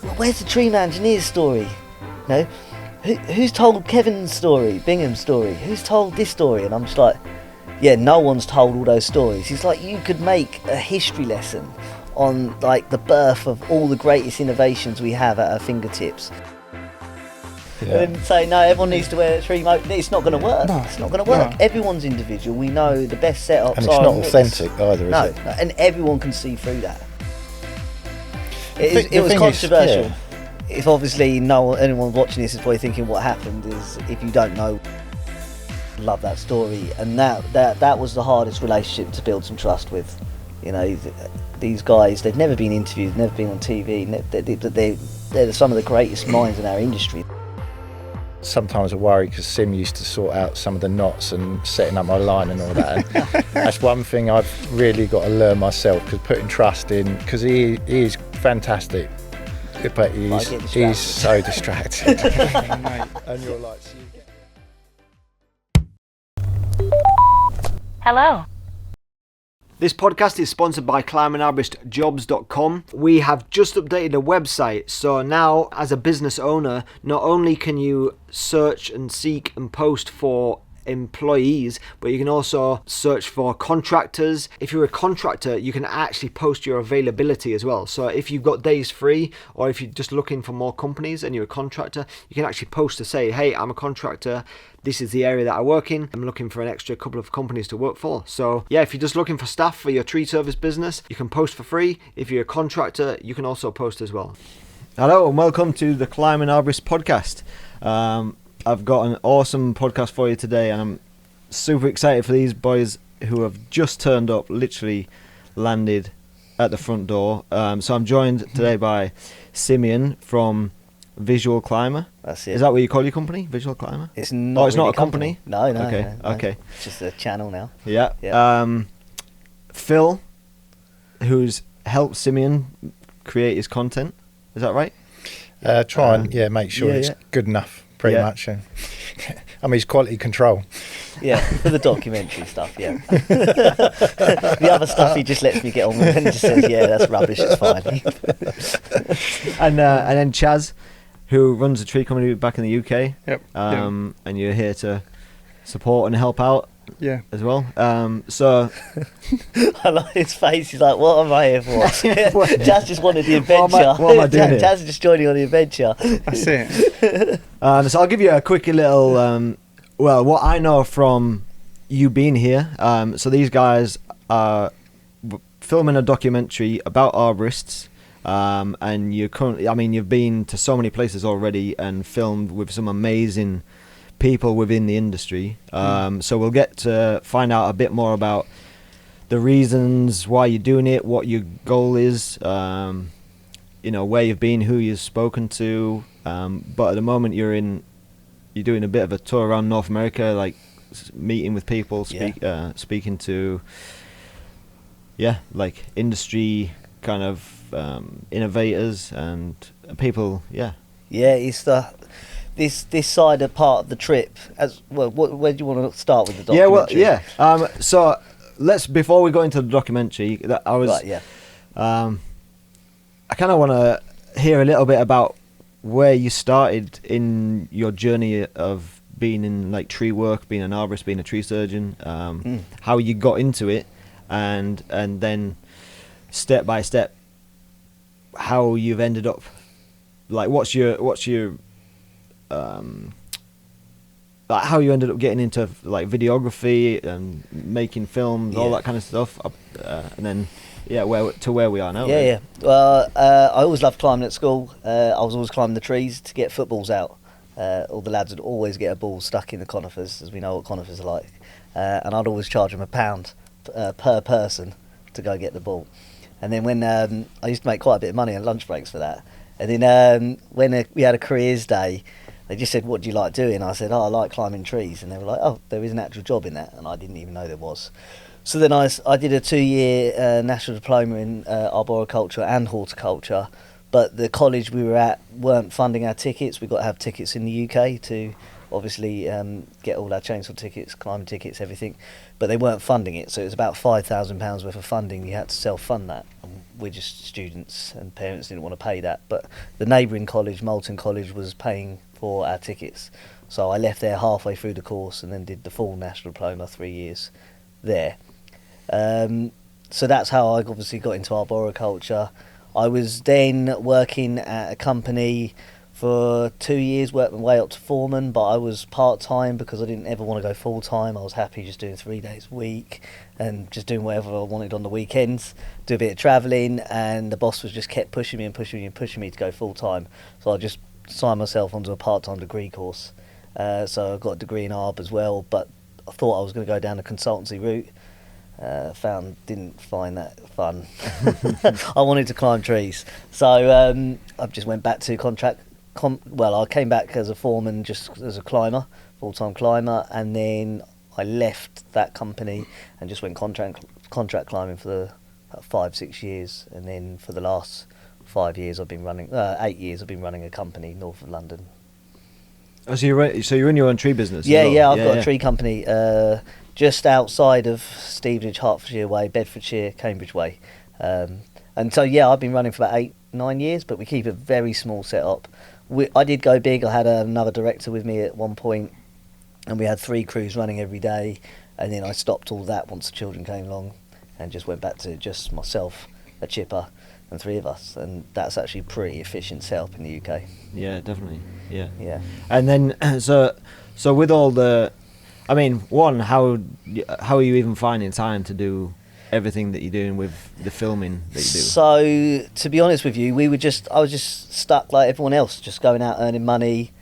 well, where's the tree man engineer's story? You know, who's told Kevin's story, Bingham's story? Who's told this story? And I'm just like, yeah, no one's told all those stories. It's like you could make a history lesson on like the birth of all the greatest innovations we have at our fingertips. Yeah. And then say, no, everyone needs to wear a tree moat. It's not going to work. No, it's not going to work. No. Everyone's individual. We know the best setups. And it's not authentic either, is it? No, and everyone can see through that. It was controversial. Yeah. If obviously anyone watching this is probably thinking what happened is, if you don't know, love that story. And that was the hardest relationship to build some trust with. You know, these guys, they've never been interviewed, never been on TV, but they're some of the greatest minds in our industry. Sometimes I worry because Sim used to sort out some of the knots and setting up my line and all that. And that's one thing I've really got to learn myself, because putting trust in, because he is fantastic, but he's so distracted. And you're like, hello. This podcast is sponsored by climbingarboristjobs.com. We have just updated the website, so now as a business owner, not only can you search and seek and post for employees, but you can also search for contractors. If you're a contractor, you can actually post your availability as well. So if you've got days free, or if you're just looking for more companies and you're a contractor, you can actually post to say, hey, I'm a contractor, this is the area that I work in, I'm looking for an extra couple of companies to work for. So yeah, if you're just looking for staff for your tree service business, you can post for free. If you're a contractor, you can also post as well. Hello and welcome to the Climbing Arborist podcast. I've got an awesome podcast for you today, and I'm super excited for these boys who have just turned up, literally landed at the front door. So I'm joined today by Simeon from Visual Climber. That's it. Is that what you call your company, Visual Climber? It's not. Oh, it's really not a company? No. Okay. No. Okay. It's just a channel now. Yeah. Phil, who's helped Simeon create his content. Is that right? Try and make sure it's good enough. Pretty much. I mean, it's quality control. Yeah, for the documentary stuff, yeah. The other stuff he just lets me get on with and just says, yeah, that's rubbish, it's fine. And then Chaz, who runs a tree company back in the UK. Yep. And you're here to support and help out. Yeah. As well. So I like his face. He's like, "What am I here for?" Jazz just wanted the adventure. What am I doing here? Jazz is just joining on the adventure. That's it. So I'll give you a quick little. What I know from you being here. So these guys are filming a documentary about arborists. And you're currently. I mean, you've been to so many places already and filmed with some amazing people within the industry. So we'll get to find out a bit more about the reasons why you're doing it, what your goal is, where you've been, who you've spoken to. But at the moment you're doing a bit of a tour around North America, like meeting with people, speaking to like industry kind of innovators and people. It's this side of part of the trip as well. Where do you want to start with the documentary? So before we go into the documentary, I kind of want to hear a little bit about where you started in your journey of being in like tree work, being an arborist, being a tree surgeon, how you got into it, and then step by step how you've ended up. Like, what's your like how you ended up getting into like videography and making films, all that kind of stuff, and then where we are now. Well, I always loved climbing at school. I was always climbing the trees to get footballs out. All the lads would always get a ball stuck in the conifers, as we know what conifers are like, and I'd always charge them £1 per person to go get the ball. And then when I used to make quite a bit of money on lunch breaks for that. And then when we had a careers day, they just said, "What do you like doing?" I said, "I like climbing trees." And they were like, "Oh, there is an actual job in that," and I didn't even know there was. So then I did a 2-year national diploma in arboriculture and horticulture, but the college we were at weren't funding our tickets. We got to have tickets in the UK to obviously get all our chainsaw tickets, climbing tickets, everything, but they weren't funding it. So it was about £5,000 worth of funding. You had to self-fund that. we're just students and parents didn't want to pay that. But the neighbouring college, Moulton College, was paying for our tickets. So I left there halfway through the course and then did the full national diploma 3 years there. So that's how I obviously got into arboriculture. I was then working at a company for 2 years, worked my way up to foreman, but I was part-time because I didn't ever want to go full-time. I was happy just doing 3 days a week and just doing whatever I wanted on the weekends, do a bit of travelling, and the boss was just kept pushing me and pushing me and pushing me to go full-time. So I just signed myself onto a part-time degree course. So I got a degree in Arb as well, but I thought I was going to go down the consultancy route. Didn't find that fun. I wanted to climb trees. So I just went back to I came back as a foreman, just as a climber, full-time climber, and then I left that company and just went contract climbing for about 5-6 years, and then for the last 5 years I've been running 8 years I've been running a company north of London. Oh, so you're in your own tree business? Yeah, I've got a tree company just outside of Stevenage, Hertfordshire way, Bedfordshire, Cambridge way, and so I've been running for about 8-9 years, but we keep a very small setup. I did go big. I had another director with me at one point, and we had 3 crews running every day, and then I stopped all that once the children came along and just went back to just myself, a chipper, and 3 of us, and that's actually pretty efficient setup in the UK. Yeah, definitely. Yeah. And then so with all the, I mean, one, how are you even finding time to do everything that you're doing with the filming that you do? So to be honest with you, I was just stuck like everyone else, just going out earning money,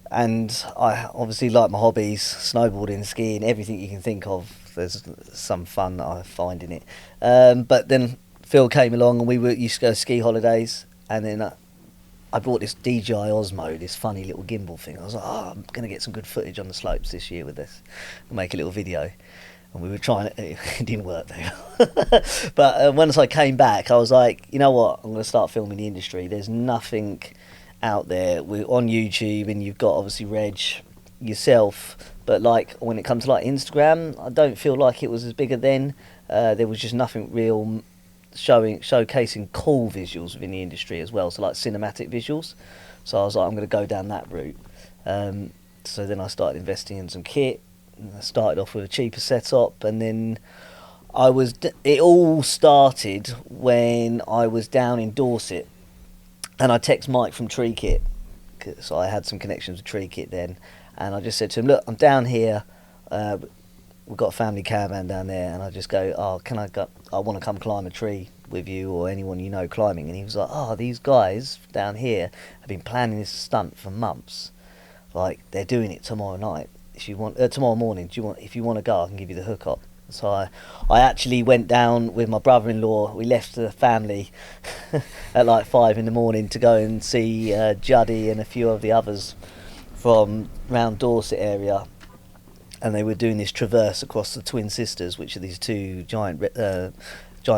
and I obviously like my hobbies, snowboarding, skiing, everything you can think of. There's some fun that I find in it. But then Phil came along and we used to go ski holidays, and then I bought this DJI Osmo, this funny little gimbal thing. I was like, I'm going to get some good footage on the slopes this year with this. I'll make a little video. And we were trying it. It didn't work though. But once I came back, I was like, you know what? I'm going to start filming the industry. There's nothing out there. We're on YouTube, and you've got obviously Reg, yourself. But like when it comes to like Instagram, I don't feel like it was as bigger then. There was just nothing real showcasing cool visuals within the industry as well. So like cinematic visuals. So I was like, I'm going to go down that route. So then I started investing in some kit. I started off with a cheaper setup, and then it all started when I was down in Dorset, and I text Mike from Tree Kit, so I had some connections with Tree Kit then, and I just said to him, look, I'm down here, we've got a family caravan down there, and I just go, I want to come climb a tree with you or anyone you know climbing. And he was like, these guys down here have been planning this stunt for months, like they're doing it tomorrow night. If you want, tomorrow morning, if you want to go, I can give you the hookup. So I actually went down with my brother-in-law. We left the family at like 5 a.m. to go and see Juddy and a few of the others from round Dorset area, and they were doing this traverse across the Twin Sisters, which are these 2 giant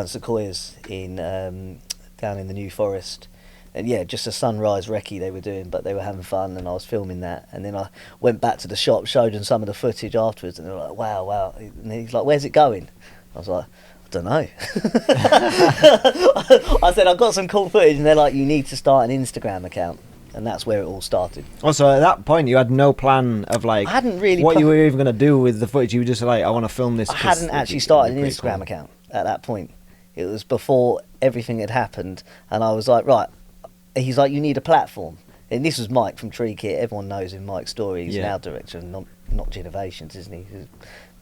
sequoias in down in the New Forest. And just a sunrise recce they were doing, but they were having fun, and I was filming that. And then I went back to the shop, showed them some of the footage afterwards, and they were like, wow. And he's like, where's it going? I was like, I don't know. I said, I've got some cool footage, and they're like, you need to start an Instagram account. And that's where it all started. Also, at that point, you had no plan of like, I hadn't really what you were even going to do with the footage. You were just like, I want to film this. I hadn't actually started an Instagram account at that point. It was before everything had happened, and I was like, right. He's like, you need a platform. And this was Mike from Tree Kit. Everyone knows him, Mike's story. He's now director of Notch Innovations, isn't he?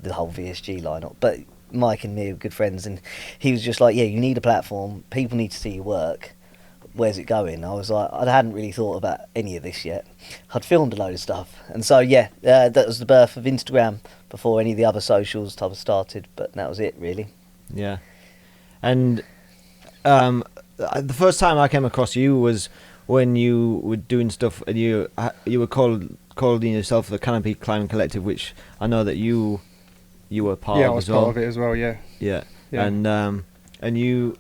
The whole VSG lineup. But Mike and me are good friends, and he was just like, you need a platform. People need to see your work. Where's it going? I was like, I hadn't really thought about any of this yet. I'd filmed a load of stuff. And so, that was the birth of Instagram before any of the other socials type of started. But that was it, really. Yeah. And the first time I came across you was when you were doing stuff, and you were calling yourself the Canopy Climbing Collective, which I know that you were part of. Yeah, I was part of it as well. Yeah. And you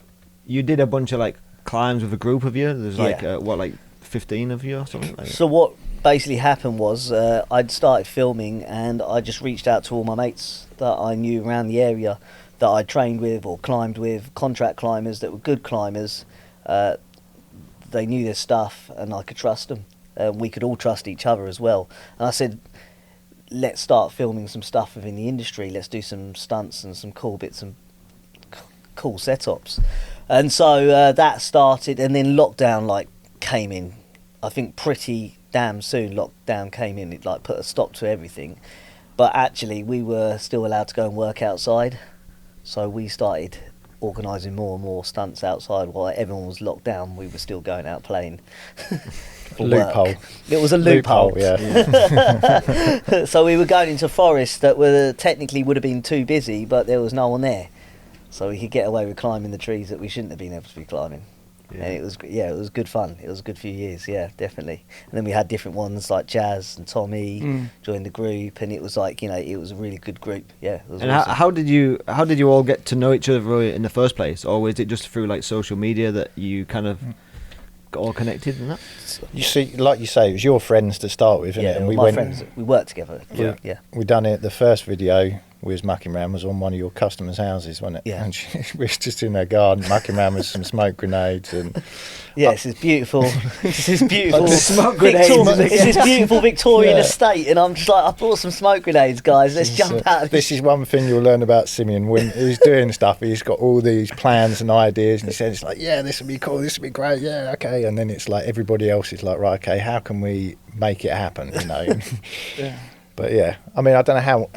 did a bunch of like climbs with a group of you. There's like 15 of you or something like that. So what basically happened was I'd started filming, and I just reached out to all my mates that I knew around the area that I trained with or climbed with, contract climbers that were good climbers. They knew their stuff, and I could trust them. We could all trust each other as well. And I said, let's start filming some stuff within the industry. Let's do some stunts and some cool bits and cool setups. And so that started, and then lockdown came in. I think pretty damn soon lockdown came in. It put a stop to everything. But actually we were still allowed to go and work outside. So we started organising more and more stunts outside while everyone was locked down. We were still going out playing. Loophole. It was a loophole. Yeah. So we were going into forests that were technically would have been too busy, but there was no one there. So we could get away with climbing the trees that we shouldn't have been able to be climbing. Yeah. And it was good fun. It was a good few years, yeah, definitely. And then we had different ones like Jazz and Tommy joined the group, and it was it was a really good group. Yeah. It was And awesome. how did you all get to know each other in the first place, or was it just through social media that you kind of got all connected and that? You see, like you say, it was your friends to start with, isn't Yeah, it? And my friends. We worked together. Yeah. We done it. The first video we was mucking around was on one of your customers' houses, wasn't it? Yeah. And we was just in their garden mucking around with some smoke grenades and. Yeah, this is beautiful. This is beautiful. Smoke grenades. It's this beautiful Victorian Yeah. estate, and I'm just I brought some smoke grenades, guys. Let's jump out. This is one thing you'll learn about Simeon when he's doing stuff. He's got all these plans and ideas, and he says yeah, this would be cool, this would be great, yeah, okay. And then it's everybody else is right, okay, how can we make it happen? Yeah. But yeah, I mean, I don't know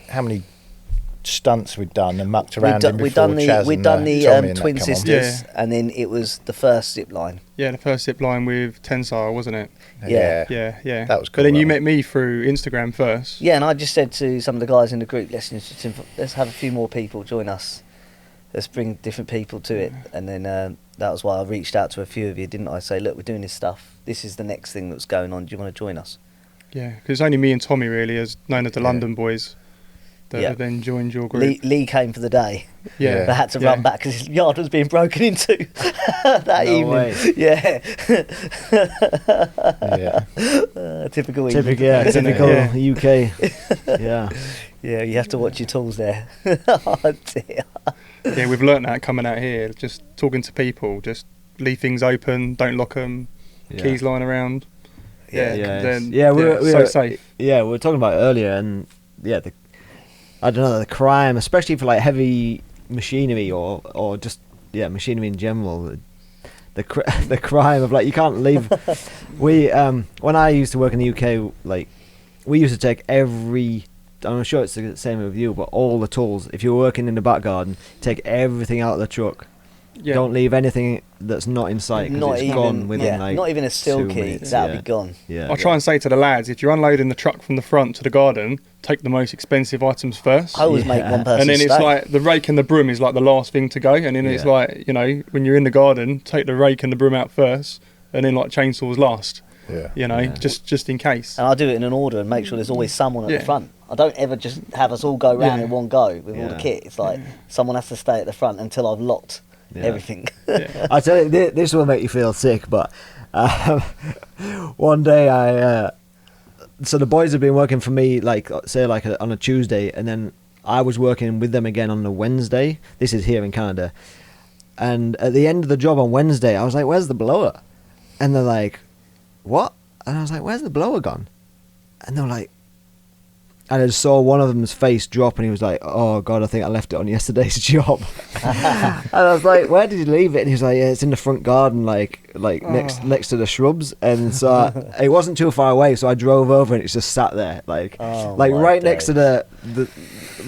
how many stunts we'd done and mucked around in before. We'd done the Tommy and Twin that come on. Sisters, and then it was the first zip line. Yeah, the first zip line with Tensile, wasn't it? Yeah. Yeah. That was cool. But then you that met me through Instagram first. Yeah, and I just said to some of the guys in the group, let's have a few more people join us. Let's bring different people to it. And then that was why I reached out to a few of you, didn't I? Say, look, we're doing this stuff. This is the next thing that's going on. Do you want to join us? Yeah, because only me and Tommy really, as known as the London boys, that have then joined your group. Lee came for the day. Yeah. They had to run back because his yard was being broken into that No evening. way. Yeah. Typical Typical UK. Yeah. Yeah, you have to watch your tools there. Oh dear. Yeah, we've learnt that coming out here, just talking to people, just leave things open, don't lock them, keys lying around. We're so safe. Yeah, we were talking about it earlier, and I don't know, the crime, especially for heavy machinery or just machinery in general. The crime of you can't leave. We when I used to work in the UK, we used to take every. I'm sure it's the same with you, but all the tools. If you're working in the back garden, take everything out of the truck. Yeah. Don't leave anything that's not in sight because it's gone within not even a steel 2 key. minutes. That'll be gone. Yeah. I try and say to the lads, if you're unloading the truck from the front to the garden, take the most expensive items first. I always make one person and then stay. it's the rake and the broom is the last thing to go. And then it's when you're in the garden, take the rake and the broom out first, and then chainsaws last. Yeah. Just in case. And I do it in an order and make sure there's always someone at the front. I don't ever just have us all go round in one go with all the kit. It's someone has to stay at the front until I've locked everything. I tell you, this will make you feel sick, but one day so the boys have been working for me on a Tuesday, and then I was working with them again on a Wednesday. This is here in Canada, and at the end of the job on Wednesday, I was like, "Where's the blower?" And they're like, "What?" And I was like, "Where's the blower gone?" And they're like, and I just saw one of them's face drop, and he was like, "Oh God, I think I left it on yesterday's job." And I was like, "Where did you leave it?" And he's like, "Yeah, it's in the front garden, next to the shrubs." And so it wasn't too far away, so I drove over, and it's just sat there, right next to the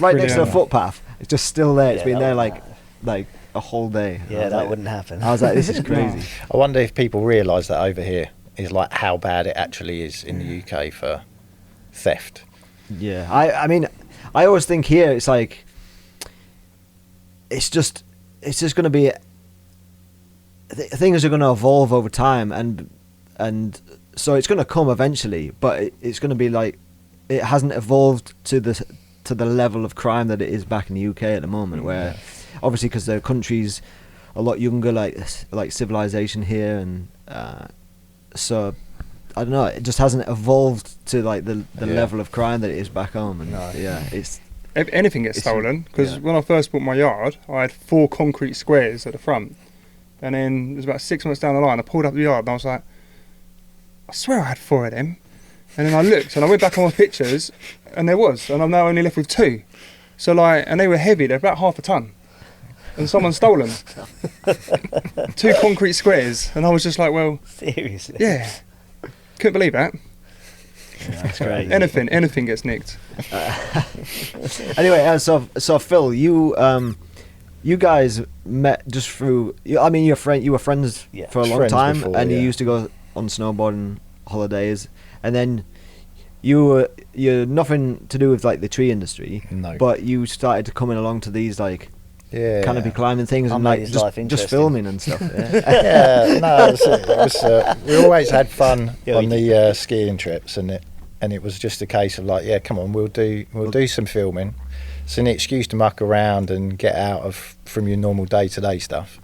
next to the footpath. It's just still there. It's been there like a whole day. Yeah, that wouldn't happen. I was like, "This is crazy." I wonder if people realise that over here is how bad it actually is in the UK for theft. Yeah, I mean, I always think here it's it's just going to be things are going to evolve over time, and so it's going to come eventually, but it's going to be it hasn't evolved to the level of crime that it is back in the UK at the moment, where obviously because the country's a lot younger, like civilization here, and so I don't know, it just hasn't evolved to the level of crime that it is back home, and it's anything gets stolen, because when I first bought my yard, I had 4 concrete squares at the front, and then it was about 6 months down the line, I pulled up the yard and I was like, I swear I had 4 of them, and then I looked and I went back on my pictures and there was, and I'm now only left with 2. So like, and they were heavy, they're about half a ton, and someone's stolen 2 concrete squares, and I was just like, well, Seriously? yeah, couldn't believe that. That's great. Anything gets nicked. Anyway, so Phil, you guys met just through. I mean, you were friends for a long Friends time, before, and you yeah. used to go on snowboarding holidays, and then you're nothing to do with like the tree industry. No. But you started coming along to these like Yeah. canopy climbing things I and made like his life just interesting. filming and stuff. Yeah. Yeah, no, it was, we always had fun Yeah, on we the skiing trips, and it was just a case of like, yeah, come on, we'll do some filming. It's an excuse to muck around and get out from your normal day-to-day stuff,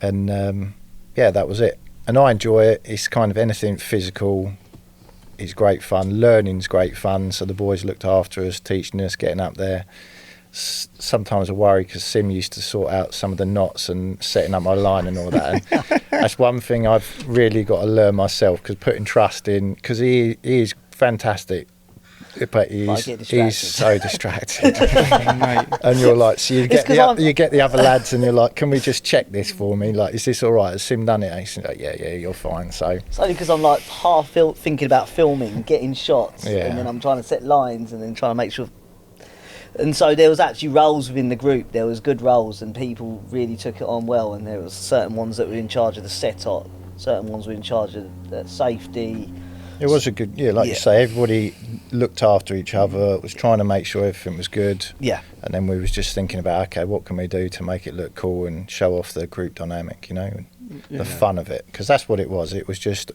and yeah, that was it. And I enjoy it. It's kind of anything physical. It's great fun. Learning's great fun. So the boys looked after us, teaching us, getting up there. Sometimes I worry because Sim used to sort out some of the knots and setting up my line and all that. And that's one thing I've really got to learn myself, because putting trust in, because he is fantastic, but he's so distracted. Mate. And you're like, so you get 'cause you get the other lads and you're like, can we just check this for me? Like, is this all right? Has Sim done it? And he's like, yeah, you're fine. So It's only because I'm like half thinking about filming, getting shots, Yeah. and then I'm trying to set lines and then trying to make sure. And so there was actually roles within the group. There was good roles, and people really took it on well. And there was certain ones that were in charge of the setup, certain ones were in charge of the safety. it was a good, like you Yeah. say, everybody looked after each other, was trying to make sure everything was good. Yeah, And then we was just thinking about, okay, what can we do to make it look cool and show off the group dynamic, and the fun of it, because that's what it was. It was just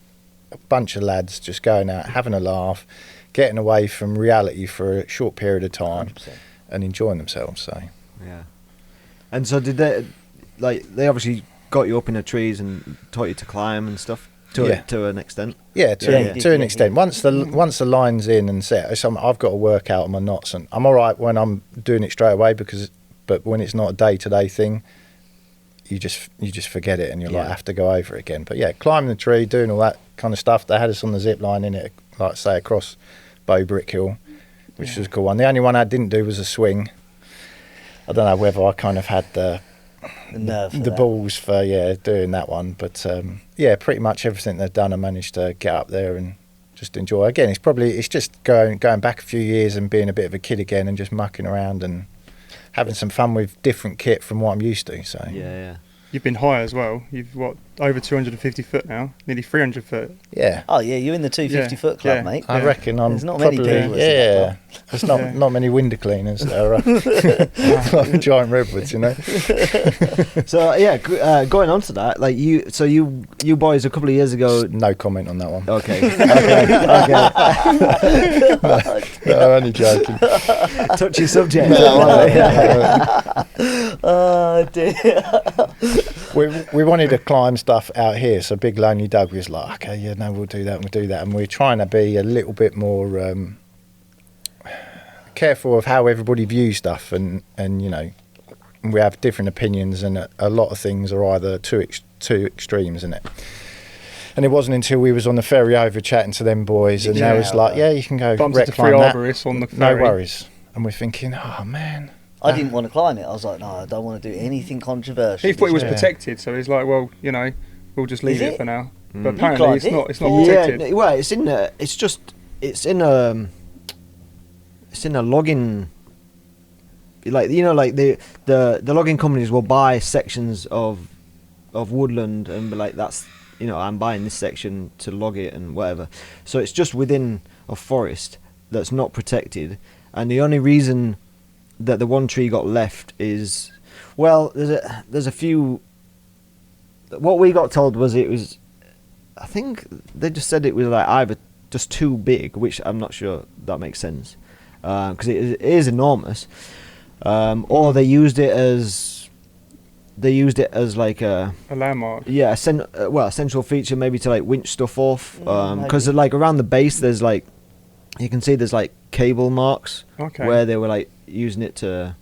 a bunch of lads just going out, having a laugh, getting away from reality for a short period of time 100%. and enjoying themselves. So Yeah. And so did they, like, they obviously got you up in the trees and taught you to climb and stuff to an extent. yeah, Yeah, to an yeah, extent. yeah. Once the line's in and set, I've got to work out on my knots, and I'm all right when I'm doing it straight away, but when it's not a day-to-day thing, you just forget it, and you like have to go over it again. But yeah, climbing the tree, doing all that kind of stuff. They had us on the zip line in it, like say across Bow Brick Hill, which was a cool one. The only one I didn't do was a swing. I don't know whether I kind of had the nerve for the that. balls for doing that one, but pretty much everything they've done, I managed to get up there and just enjoy. Again, it's just going back a few years and being a bit of a kid again and just mucking around and having some fun with different kit from what I'm used to. So Yeah. You've been high as well. You've over 250 foot now, nearly 300 foot. yeah. Oh yeah, you're in the 250 foot club, Yeah. mate. I reckon I'm There's not many probably people that's in that There's not many window cleaners that are like giant redwoods, So yeah, going on to that, like you boys a couple of years ago. No comment on that one. Okay. No, I'm only joking. Touchy subject. Oh dear. We wanted to climb stuff out here, so Big Lonely Doug was like, okay, yeah, no, we'll do that, and we're trying to be a little bit more careful of how everybody views stuff, and we have different opinions, and a lot of things are either two extremes in it. And it wasn't until we was on the ferry over chatting to them boys, and they was like, yeah, you can go Bumped wreck into 3 climb that, arborists on the no ferry. worries. And we're thinking, oh man, I didn't want to climb it. I was like, no, I don't want to do anything controversial. He thought it was Yeah. protected, so he's like, well, we'll just leave Is it it? for now. Mm. But You apparently climbed it's it? not. It's not Yeah, protected. well, it's in a logging. Like like the logging companies will buy sections of woodland and be like, that's I'm buying this section to log it and whatever. So it's just within a forest that's not protected, and the only reason that the one tree got left is, well, there's a few. What we got told was it was, I think they just said it was like either just too big, which I'm not sure that makes sense, because it is enormous, or they used it as like a landmark. a central feature, maybe to like winch stuff off, because maybe. like around the base there's like, you can see there's like cable marks Okay. where they were like using it to.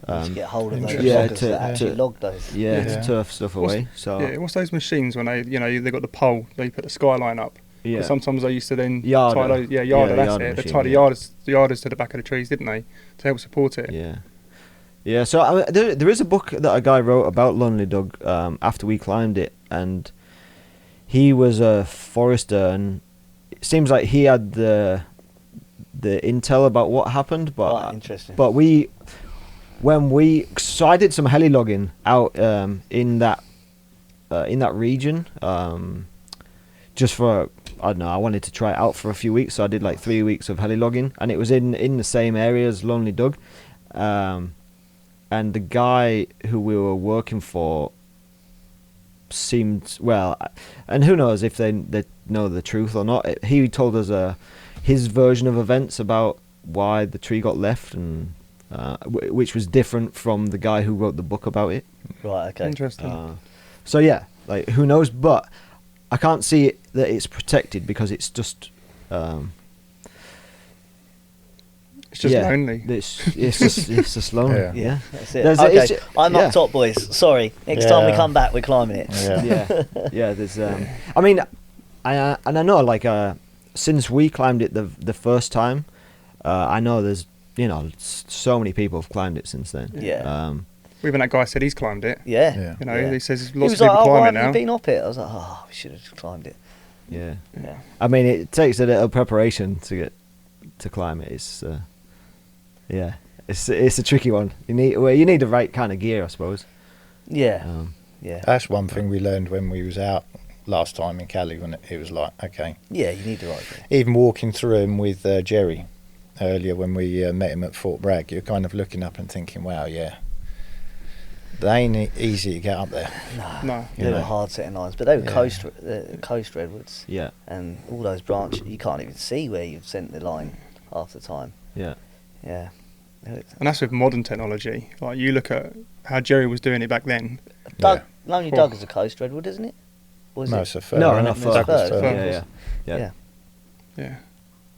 To get hold of those Yeah, loggers that actually log those. Yeah, Yeah. to turf stuff away. So what's those machines when they got the pole, they put the skyline up? yeah, 'Cause sometimes they used to then Yarder. tie those, Yeah, yarder, that's yarder it. They machine, tie the yeah. yarders to the back of the trees, didn't they, to help support it? yeah, yeah. So there is a book that a guy wrote about Lonely Doug after we climbed it, and he was a forester, and it seems like he had the intel about what happened, but Right, interesting. But so I did some heli logging out in that region, just for, I don't know, I wanted to try it out for a few weeks, so I did like 3 weeks of heli logging, and it was in the same area as Lonely Doug, and the guy who we were working for seemed, well, and who knows if they know the truth or not. He told us his version of events about why the tree got left, and which was different from the guy who wrote the book about it. Right, okay. Interesting. So yeah, like, who knows? But I can't see that it's protected because it's just. It's just lonely. It's just lonely. Yeah. Yeah. That's it. There's- Okay, it's- I'm yeah. up top, boys. Sorry. Next time we Yeah. come back, we're climbing it. Yeah. Yeah. There's. I mean, I know, like, since we climbed it the first time, I know there's so many people have climbed it since then. Yeah. Even that guy said he's climbed it. Yeah. Yeah. He says He lots was of like, people "Oh, why climb it haven't now. you been up it?" I was like, "Oh, we should have climbed it." Yeah. Yeah. I mean, it takes a little preparation to climb it. It's it's a tricky one. You need the right kind of gear, I suppose. Yeah. Um, Yeah. That's one thing we learned when we was out last time in Cali, when it was like, okay, Yeah, you need the right gear. even walking through him with Jerry earlier when we met him at Fort Bragg, you're kind of looking up and thinking, wow, yeah, they ain't easy to get up there. No. They were know. hard setting lines, but they were Yeah. coast redwoods, yeah. and all those branches you can't even see where you've sent the line half the time. Yeah. Yeah. And that's with modern technology. Like, you look at how Jerry was doing it back then. Doug, Yeah. Lonely Doug is a coast redwood, isn't it? Or is No, it? it's a fur. No, isn't not it? fur. Douglas Fur. fur. Yeah. Yeah. Yeah.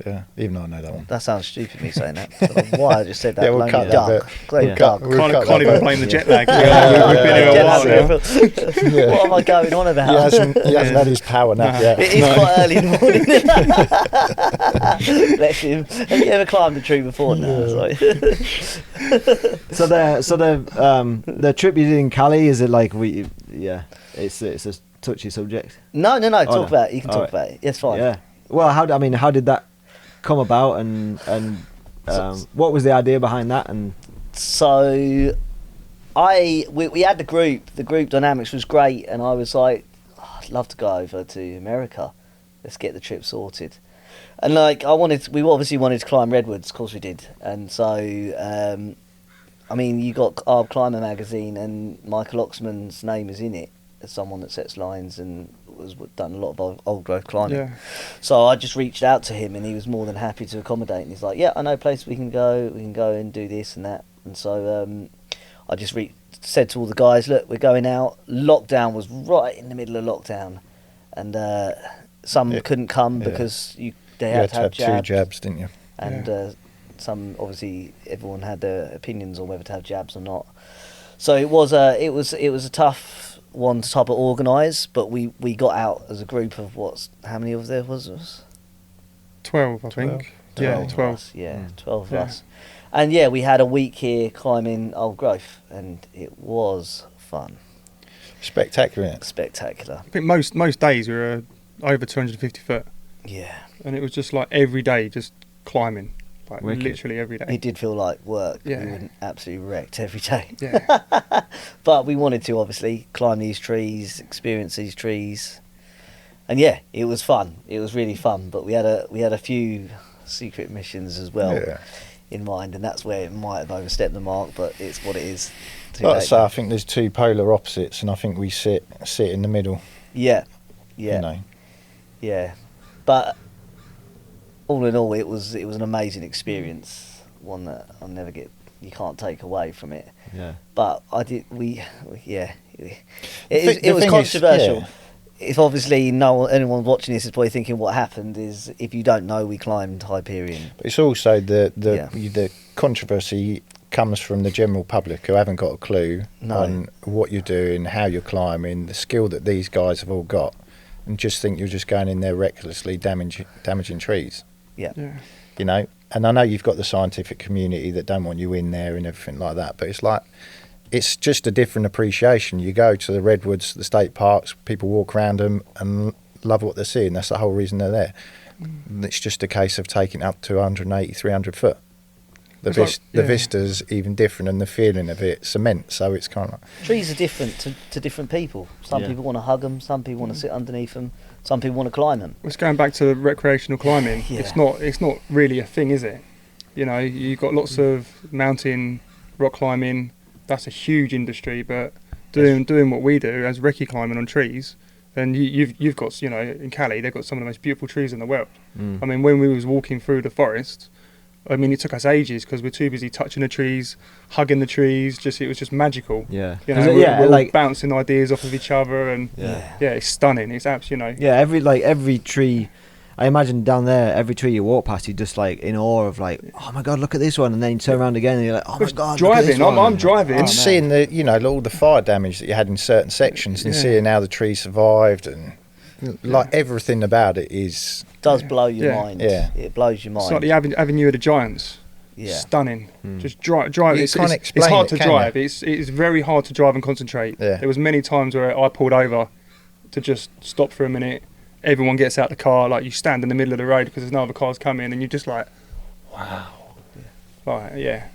Yeah, even though I know that one. That sounds stupid, me saying that. I don't know why I just said that. Yeah, we'll Lonely cut that Doug. bit. Great We'll Doug. cut- we'll cut Can't even that blame the bit. jet lag. Yeah, We've been here a Jet while lag, now. Yeah. What am I going on about? He hasn't had his power nap yet. It is quite early in the morning. Bless him. Have you ever climbed a tree before? No. Sorry. So the trip you did in Cali, is it like it's a touchy subject? No. Oh, Talk no. about it. You can All talk right. about it. It's fine. Yeah. Well, how did that come about, and what was the idea behind that? And So, we had the group dynamics was great, and I was like, "Oh, I'd love to go over to America. Let's get the trip sorted." And like, we obviously wanted to climb Redwoods, of course we did. And so, I mean, you got Arb Climber magazine, and Michael Oxman's name is in it as someone that sets lines and was done a lot of old growth climbing. Yeah. So I just reached out to him, and he was more than happy to accommodate. And he's like, "Yeah, I know a place we can go. We can go and do this and that." And so I just said to all the guys, "Look, we're going out." Lockdown was right in the middle of lockdown, and some couldn't come because they You had to have two jabs. jabs, didn't you? And some, obviously, everyone had their opinions on whether to have jabs or not. So it was a tough one to type of organise, but we got out as a group of how many of there was us? 12, I think. 12. Yeah, 12 of 12. us, yeah, Mm. 12 of Yeah. us. And yeah, we had a week here climbing old growth, and it was fun, Spectacular, isn't it? spectacular. I think most days we were over 250 foot, Yeah, and it was just like every day, just climbing, like Wicked. literally every day. it did feel like work. Yeah. We were absolutely wrecked every day. Yeah, But we wanted to obviously climb these trees, experience these trees, and yeah, it was fun. It was really fun. But we had a few secret missions as well Yeah. in mind, and that's where it might have overstepped the mark. But it's what it is. Too Like I late say, now. I think there's two polar opposites, and I think we sit in the middle. Yeah, You know. yeah. But all in all, it was an amazing experience. One that you can't take away from it. yeah, But I did. It The was thing is, controversial. if obviously anyone watching this is probably thinking what happened is, if you don't know, we climbed Hyperion. But it's also the Yeah. controversy comes from the general public who haven't got a clue on what you're doing, how you're climbing, the skill that these guys have all got, and just think you're just going in there recklessly damaging trees. Yeah. You know, and I know you've got the scientific community that don't want you in there and everything like that, but it's like, it's just a different appreciation. You go to the Redwoods, the state parks, people walk around them and love what they're seeing. That's the whole reason they're there. It's just a case of taking up to 180, 300 foot. The vista's even different, and the feeling of it's immense. So it's kind of like, Trees are different to different people. Some people want to hug them, some people want to sit underneath them, some people want to climb them. It's going back to recreational climbing. Yeah. It's not really a thing, is it? You know, you've got lots of mountain rock climbing. That's a huge industry, but doing what we do as recce climbing on trees, then you've got, you know, in Cali they've got some of the most beautiful trees in the world. I mean, when we was walking through the forest, I mean, it took us ages because we're too busy touching the trees, hugging the trees. It was just magical. Yeah. You know, we're like bouncing ideas off of each other, and it's stunning. It's absolutely, you know. Yeah, every tree. I imagine down there, every tree you walk past, you're just like in awe of like, oh my god, look at this one, and then you turn around again and you're like, oh my god, look at this one. I'm driving, and seeing the, you know, all the fire damage that you had in certain sections, and seeing how the tree survived, and like everything about it does blow your mind. Yeah, it blows your mind. It's like the Avenue of the Giants. Yeah, stunning. Just drive. It's hard to drive. It's very hard to drive and concentrate. Yeah. There was many times where I pulled over to just stop for a minute. Everyone gets out the car, like you stand in the middle of the road because there's no other cars coming, and you're just like, wow. Yeah,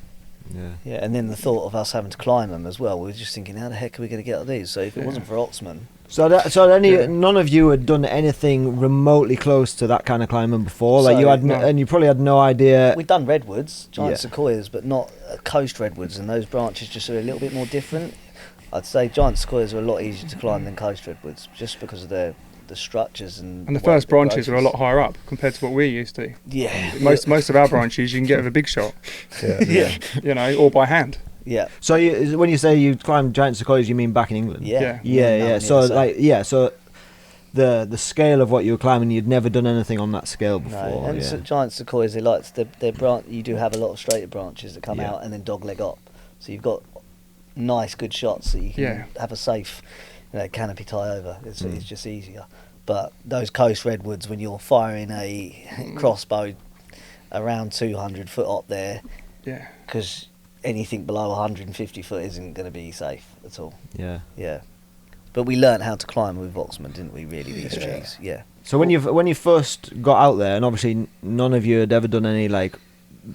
and then the thought of us having to climb them as well, we were just thinking, how the heck are we going to get up these? So if it wasn't for Oxman... None of you had done anything remotely close to that kind of climbing before? Like and you probably had no idea... We'd done redwoods, giant sequoias, but not coast redwoods, and those branches just are a little bit more different. I'd say giant sequoias are a lot easier to climb than coast redwoods, just because of the structures and the first branches are a lot higher up compared to what we're used to. Yeah. Most of our branches you can get with a big shot. Yeah. You know, or by hand. Yeah. So when you say you climbed giant sequoias, you mean back in England? Yeah. So so the scale of what you were climbing, you'd never done anything on that scale before. No, and giant sequoias, you do have a lot of straighter branches that come out and then dogleg up. So you've got nice, good shots that you can have a safe, canopy tie over. It's just easier. But those coast redwoods, when you're firing a crossbow around 200 foot up there, because anything below 150 foot isn't going to be safe at all. Yeah. But we learnt how to climb with Oxman, didn't we? Really, these trees. Yeah. So when you first got out there, and obviously none of you had ever done any like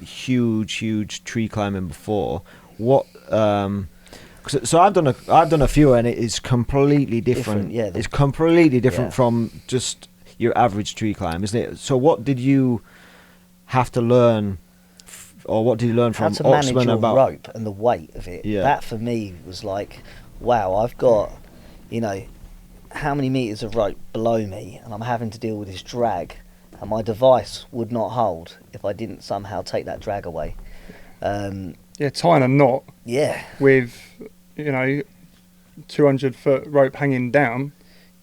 huge tree climbing before, what? So I've done a few, and it is completely different. It's completely different from just your average tree climb, isn't it? So what did you have to learn, or what did you learn from Oxman Oxman your about rope and the weight of it? Yeah. That for me was like, wow, I've got, how many meters of rope below me, and I'm having to deal with this drag, and my device would not hold if I didn't somehow take that drag away. Tying a knot. Yeah. With 200 foot rope hanging down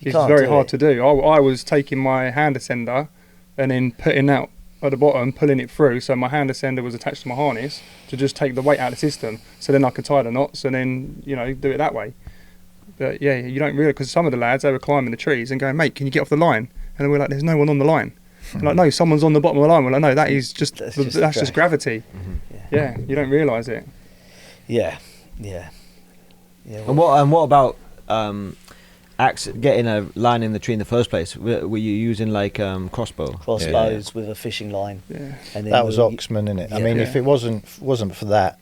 is very hard to do. I was taking my hand ascender and then putting out at the bottom, pulling it through, so my hand ascender was attached to my harness to just take the weight out of the system, so then I could tie the knots and then do it that way. But you don't realise, because some of the lads, they were climbing the trees and going, mate, can you get off the line? And we're like, there's no one on the line. Like, no, someone's on the bottom of the line. We're like, no, that's just gravity. Yeah, you don't realise it. Yeah. And what about getting a line in the tree in the first place? Were you using like crossbows with a fishing line? Yeah. And then that was Oxman, innit? I mean, if it wasn't for that,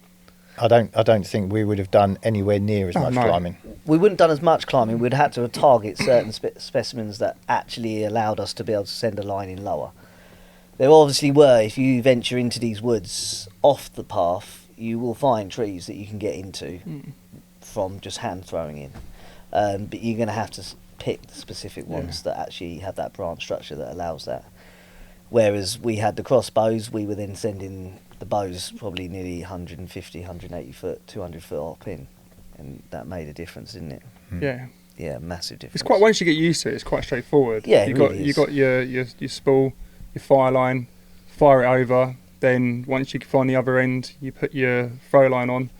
I don't think we would have done anywhere near as much climbing. We wouldn't have done as much climbing. We'd had to target certain specimens that actually allowed us to be able to send a line in lower. There obviously were, if you venture into these woods off the path, you will find trees that you can get into from just hand throwing in. But you're going to have to pick the specific ones that actually have that branch structure that allows that. Whereas we had the crossbows, we were then sending the bows probably nearly 150, 180 foot, 200 foot up in. And that made a difference, didn't it? Yeah. Yeah, massive difference. It's quite, once you get used to it, it's quite straightforward. Yeah, you it got really you is. got your spool, your fire line, fire it over. Then once you find the other end, you put your throw line on,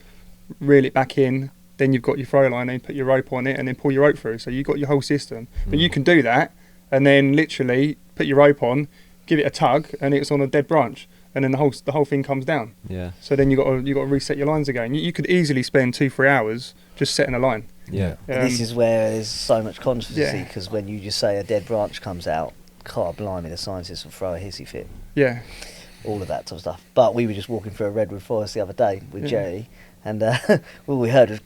reel it back in. Then you've got your throw line, and put your rope on it, and then pull your rope through. So you've got your whole system. But you can do that, and then literally put your rope on, give it a tug, and it's on a dead branch, and then the whole thing comes down. Yeah. So then you got to reset your lines again. You could easily spend 2-3 hours just setting a line. Yeah. This is where there's so much controversy, Yeah. because when you just say a dead branch comes out, God blimey, the scientists will throw a hissy fit. Yeah. All of that sort of stuff. But we were just walking through a redwood forest the other day with Yeah. Jerry, and all we heard was,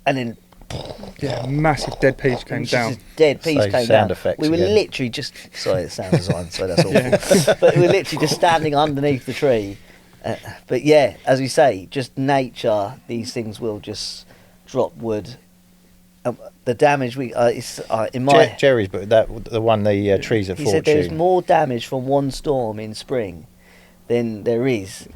and then Yeah, massive dead piece came just down. this dead piece So came sound down. effects We were again. literally just, sorry, the sound design, so that's awful. Yeah. But we were literally just standing underneath the tree. But yeah, as we say, just nature, these things will just drop wood. The damage it's in my. Jerry's, but the one the trees at He Fortune. said there's more damage from one storm in spring than there is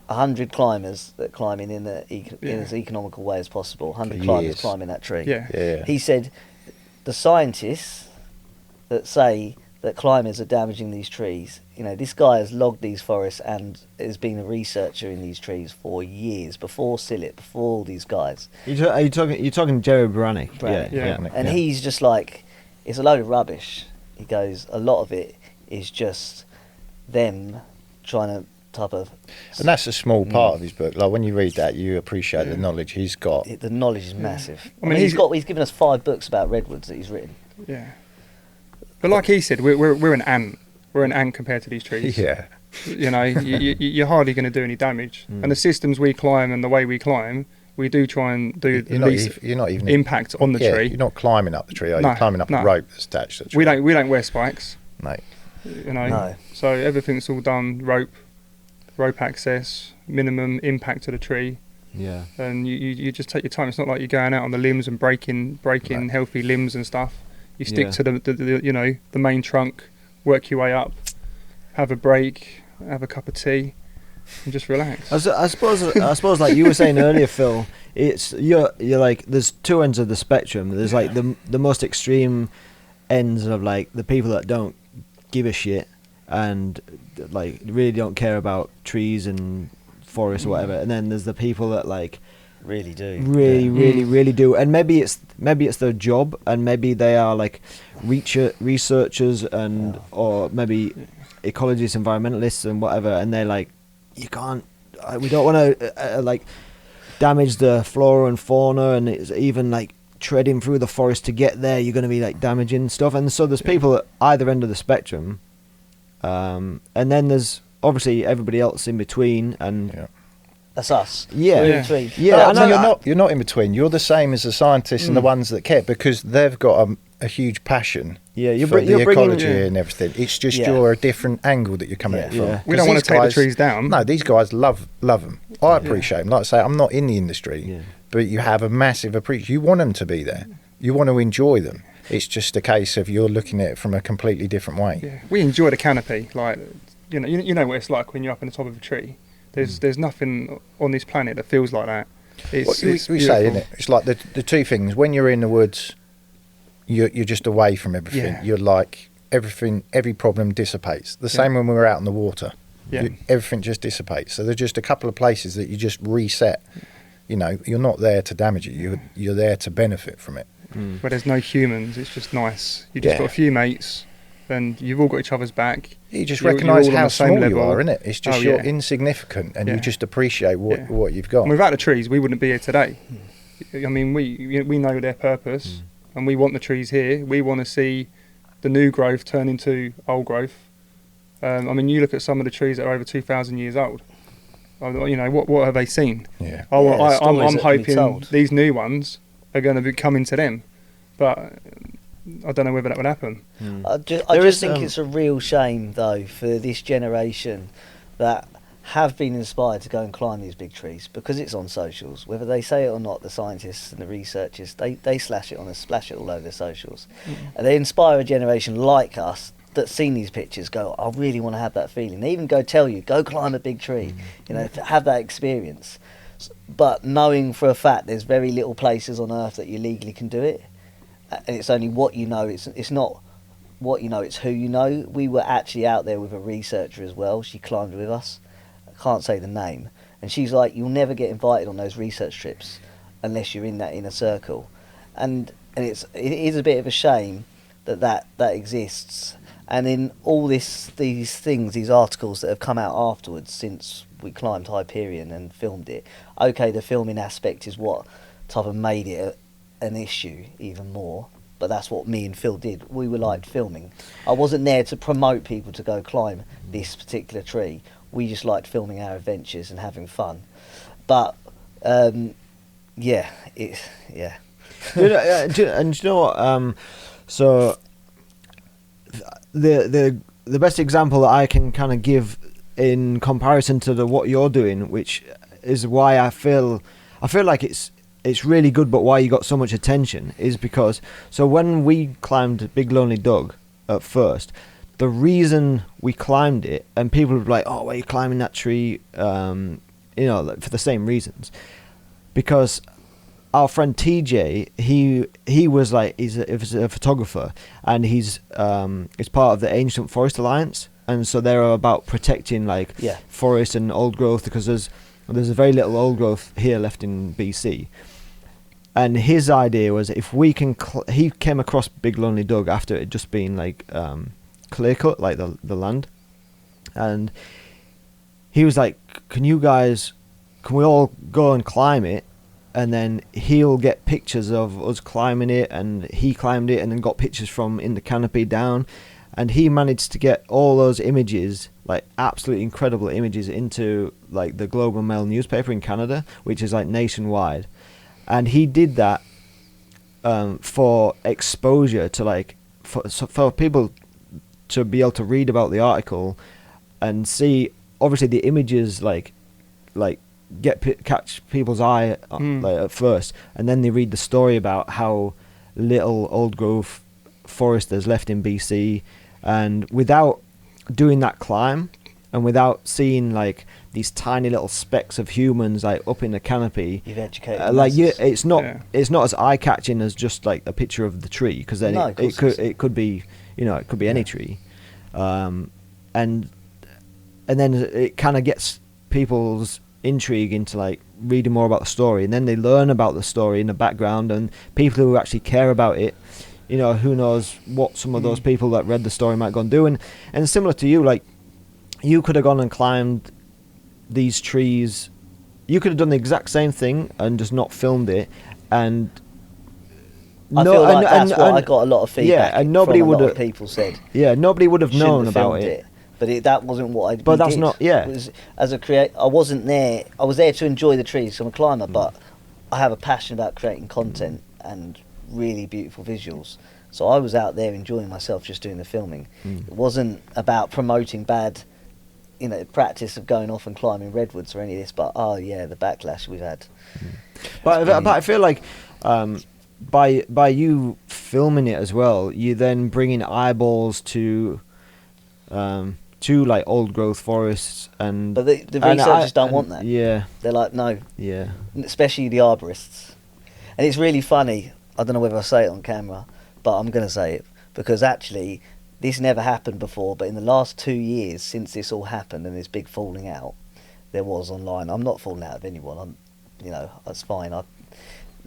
100 climbers that climbing in as economical way as possible. 100 For climbers years. climbing that tree. Yeah. Yeah. He said the scientists that say that climbers are damaging these trees, this guy has logged these forests and has been a researcher in these trees for years, before Sillett, before all these guys. Are you talking Jerry Brani? Brani. Yeah. And he's just like, it's a load of rubbish. He goes, a lot of it is just them trying to type of... And that's a small part of his book. Like when you read that, you appreciate the knowledge he's got. The knowledge is massive. I mean, he's given us 5 books about redwoods that he's written. Yeah. But like he said, we're an ant. We're an ant compared to these trees. Yeah. You're hardly going to do any damage. And the systems we climb and the way we climb, we do try and do the least You're not even impact on the tree. You're not climbing up the tree, are you? No, You're climbing up no. a rope that's attached to the tree. We don't wear spikes. No. No. So everything's all done rope access, minimum impact to the tree, Yeah. and you just take your time. It's not like you're going out on the limbs and breaking No. healthy limbs and stuff. You stick Yeah. to the main trunk, work your way up, have a break, have a cup of tea, and just relax. I suppose like you were saying earlier, Phil, it's you're like there's 2 ends of the spectrum. There's like the most extreme ends of like the people that don't give a shit and like really don't care about trees and forests or whatever, and then there's the people that like Really do. really do, and maybe it's their job, and maybe they are like researchers and or maybe ecologists, environmentalists and whatever, and they're like, you can't, we don't want to like damage the flora and fauna, and it's even like treading through the forest to get there, you're going to be like damaging stuff. And so there's people at either end of the spectrum, and then there's obviously everybody else in between, and Yeah. That's us. Yeah. We're in Yeah. between. Yeah, I No, know. you're not in between. You're the same as the scientists and the ones that care, because they've got a huge passion Yeah, you're for bringing the ecology Yeah. and everything. It's just Yeah. you're a different angle that you're coming at it Yeah. from. Yeah. We 'Cause don't want these to take the guys- trees down. No, these guys love them. I appreciate them. Like I say, I'm not in the industry, Yeah. but you have a massive appreciation. You want them to be there. You want to enjoy them. It's just a case of you're looking at it from a completely different way. Yeah, we enjoy the canopy. Like, you know what it's like when you're up in the top of a tree. There's nothing on this planet that feels like that. What It's we beautiful. say, isn't it? It's like the two things. When you're in the woods, you're just away from everything. Yeah. You're like everything. Every problem dissipates. The same when we're out in the water. Yeah. Everything just dissipates. So there's just a couple of places that you just reset. You're not there to damage it. You're there to benefit from it. Where there's no humans, it's just nice. You just Yeah. got a few mates, and you've all got each other's back. You just You're recognise all on how the same small you level. are, innit? It's just Oh, you're yeah. insignificant, and Yeah. you just appreciate what you've got. And without the trees, we wouldn't be here today. I mean, we know their purpose, and we want the trees here. We want to see the new growth turn into old growth. I mean, you look at some of the trees that are over 2,000 years old. What have they seen? Yeah. Yeah, I'm stories that can be hoping told. these new ones are going to be coming to them, but I don't know whether that would happen. I There just is, think it's a real shame, though, for this generation that have been inspired to go and climb these big trees, because it's on socials. Whether they say it or not, the scientists and the researchers, they splash it all over their socials. And they inspire a generation like us that's seen these pictures, go, I really want to have that feeling. They even go tell you, go climb a big tree, have that experience. But knowing for a fact there's very little places on earth that you legally can do it. and it's only what you know. It's not what you know, it's who you know. We were actually out there with a researcher as well. She climbed with us. I can't say the name. And she's like, you'll never get invited on those research trips unless you're in that inner circle. And it is a bit of a shame that exists. And in all these things, these articles that have come out afterwards since we climbed Hyperion and filmed it, okay, the filming aspect is what type of made it an issue even more. But that's what me and Phil did. We were like filming. I wasn't there to promote people to go climb this particular tree. We just liked filming our adventures and having fun. But yeah. And you know what? So the best example that I can kind of give in comparison to what you're doing, which is why I feel like it's really good, but why you got so much attention is because, so when we climbed Big Lonely Doug at first, the reason we climbed it, and people would be like, oh, why are you climbing that tree? You know, like, for the same reasons. Because our friend TJ, he was like, he's a photographer, and he's part of the Ancient Forest Alliance, and so they're about protecting like forest and old growth, because there's a very little old growth here left in BC. And his idea was, if we can, he came across Big Lonely Doug after it had just been like clear cut, like the land, and he was like, can we all go and climb it, and then he'll get pictures of us climbing it, and he climbed it and then got pictures from in the canopy down, and he managed to get all those images, like absolutely incredible images, into like the Globe and Mail newspaper in Canada, which is like nationwide. And he did that for exposure to like for people to be able to read about the article and see, obviously the images like catch people's eye like at first, and then they read the story about how little old growth forest there's left in BC, and without doing that climb and without seeing like these tiny little specks of humans like up in the canopy, you've educated like it's not as eye catching as just like a picture of the tree, because then it could be, you know, it could be any tree, and then it kind of gets people's intrigue into like reading more about the story, and then they learn about the story in the background, and people who actually care about it, you know, who knows what some of those people that read the story might go and do. And similar to you, like, you could have gone and climbed these trees, you could have done the exact same thing and just not filmed it, and I feel like that's what I got a lot of feedback and nobody from would a lot have, of people said nobody would have known about it. But that wasn't what I did. But that's not, It was, as a creator, I wasn't there. I was there to enjoy the trees. I'm a climber, but I have a passion about creating content and really beautiful visuals. So I was out there enjoying myself, just doing the filming. It wasn't about promoting bad, you know, practice of going off and climbing Redwoods or any of this. But the backlash we've had. But I feel like by you filming it as well, you then bringing eyeballs to like old growth forests, and but the researchers don't want that. Yeah, they're like, no. Yeah, especially the arborists, and it's really funny. I don't know whether I say it on camera, but I'm going to say it, because actually this never happened before. But in the last 2 years since this all happened and this big falling out there was online, I'm not falling out of anyone. That's fine.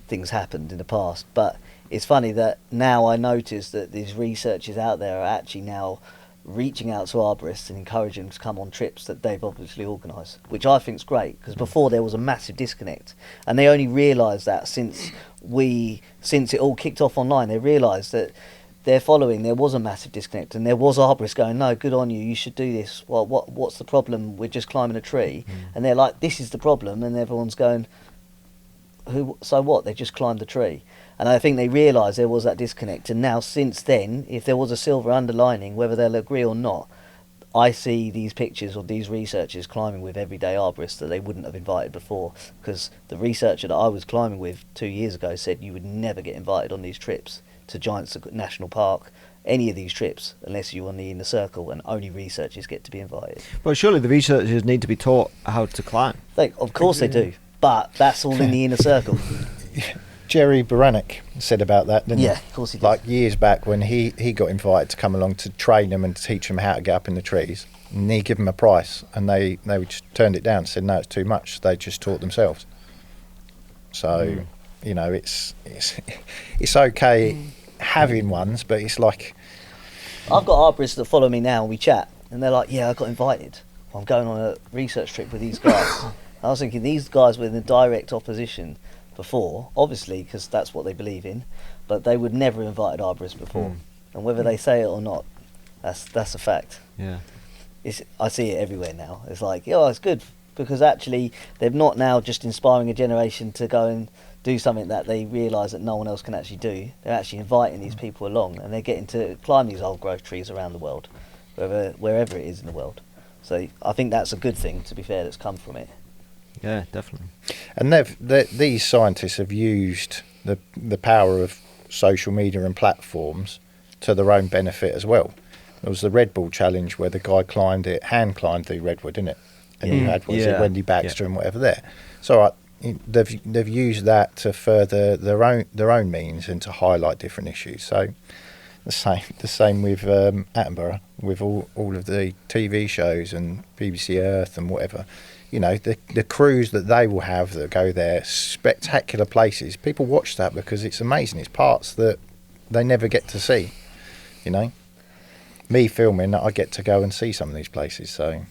Things happened in the past, but it's funny that now I notice that these researchers out there are actually now reaching out to arborists and encouraging them to come on trips that they've obviously organised, which I think is great, because before there was a massive disconnect, and they only realised that since it all kicked off online. They realised that their following, there was a massive disconnect, and there was arborists going, no, good on you, you should do this. Well, what's the problem? We're just climbing a tree. And they're like, this is the problem, and everyone's going, so what? They just climbed the tree. And I think they realised there was that disconnect, and now since then, if there was a silver underlining, whether they'll agree or not, I see these pictures of these researchers climbing with everyday arborists that they wouldn't have invited before, because the researcher that I was climbing with 2 years ago said you would never get invited on these trips to Giants National Park, any of these trips, unless you're on the inner circle, and only researchers get to be invited. But surely the researchers need to be taught how to climb. Of course they do, but that's all in the inner circle. Jerry Baranek said about that, didn't he? Yeah, of course he did. Like years back when he got invited to come along to train them and to teach them how to get up in the trees. And he gave them a price, and they just turned it down, said no, it's too much. They just taught themselves. So, you know, it's okay having ones, but it's like... I've got arborists that follow me now and we chat, and they're like, yeah, I got invited. I'm going on a research trip with these guys. I was thinking these guys were in the direct opposition before, obviously, because that's what they believe in, but they would never have invited arborists before. And whether they say it or not, that's a fact. Yeah. I see it everywhere now. It's like, oh, it's good, because actually they're not now just inspiring a generation to go and do something that they realise that no one else can actually do. They're actually inviting these people along, and they're getting to climb these old growth trees around the world, wherever it is in the world. So I think that's a good thing, to be fair, that's come from it. Yeah, definitely. And these scientists have used the power of social media and platforms to their own benefit as well. There was the Red Bull challenge where the guy hand climbed the redwood, didn't it? And you had Wendy Baxter and whatever there. So they've used that to further their own means and to highlight different issues. So the same with Attenborough, with all of the TV shows and BBC Earth and whatever. You know, the crews that they will have that go there, spectacular places. People watch that because it's amazing. It's parts that they never get to see, you know. Me filming, I get to go and see some of these places, so...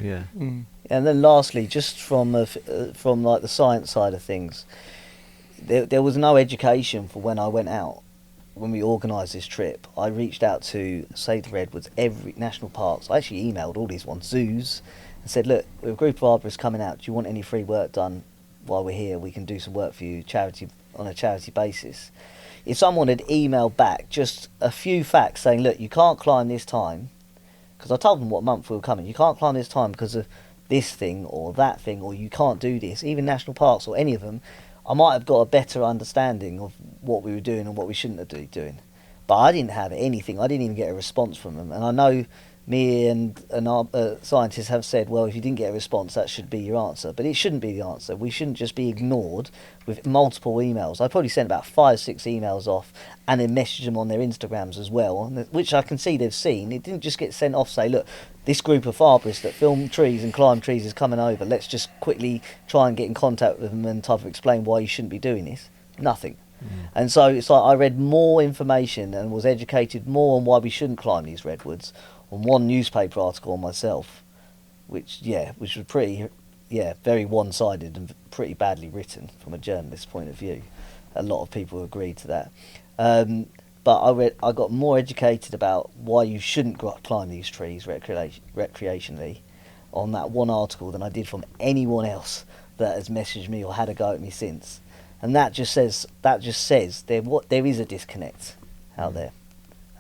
Yeah. And then lastly, just from like the science side of things, there was no education for when I went out. When we organised this trip, I reached out to Save the Redwoods, every national parks. I actually emailed all these ones, zoos, and said, look, we're a group of arborists coming out. Do you want any free work done while we're here? We can do some work for you, on a charity basis. If someone had emailed back just a few facts saying, look, you can't climb this time, because I told them what month we were coming, you can't climb this time because of this thing or that thing, or you can't do this, even national parks or any of them, I might have got a better understanding of what we were doing and what we shouldn't have been doing. But I didn't have anything. I didn't even get a response from them. And I know me and our scientists have said, well, if you didn't get a response, that should be your answer. But it shouldn't be the answer. We shouldn't just be ignored with multiple emails. I probably sent about 5-6 emails off and then messaged them on their Instagrams as well, which I can see they've seen. It didn't just get sent off, say, look, this group of arborists that film trees and climb trees is coming over. Let's just quickly try and get in contact with them and type of explain why you shouldn't be doing this. Nothing. And so it's like I read more information and was educated more on why we shouldn't climb these redwoods on one newspaper article on myself, which was pretty, very one-sided and pretty badly written from a journalist's point of view. A lot of people agreed to that. But I got more educated about why you shouldn't climb these trees recreationally on that one article than I did from anyone else that has messaged me or had a go at me since. And that just says there is a disconnect out there,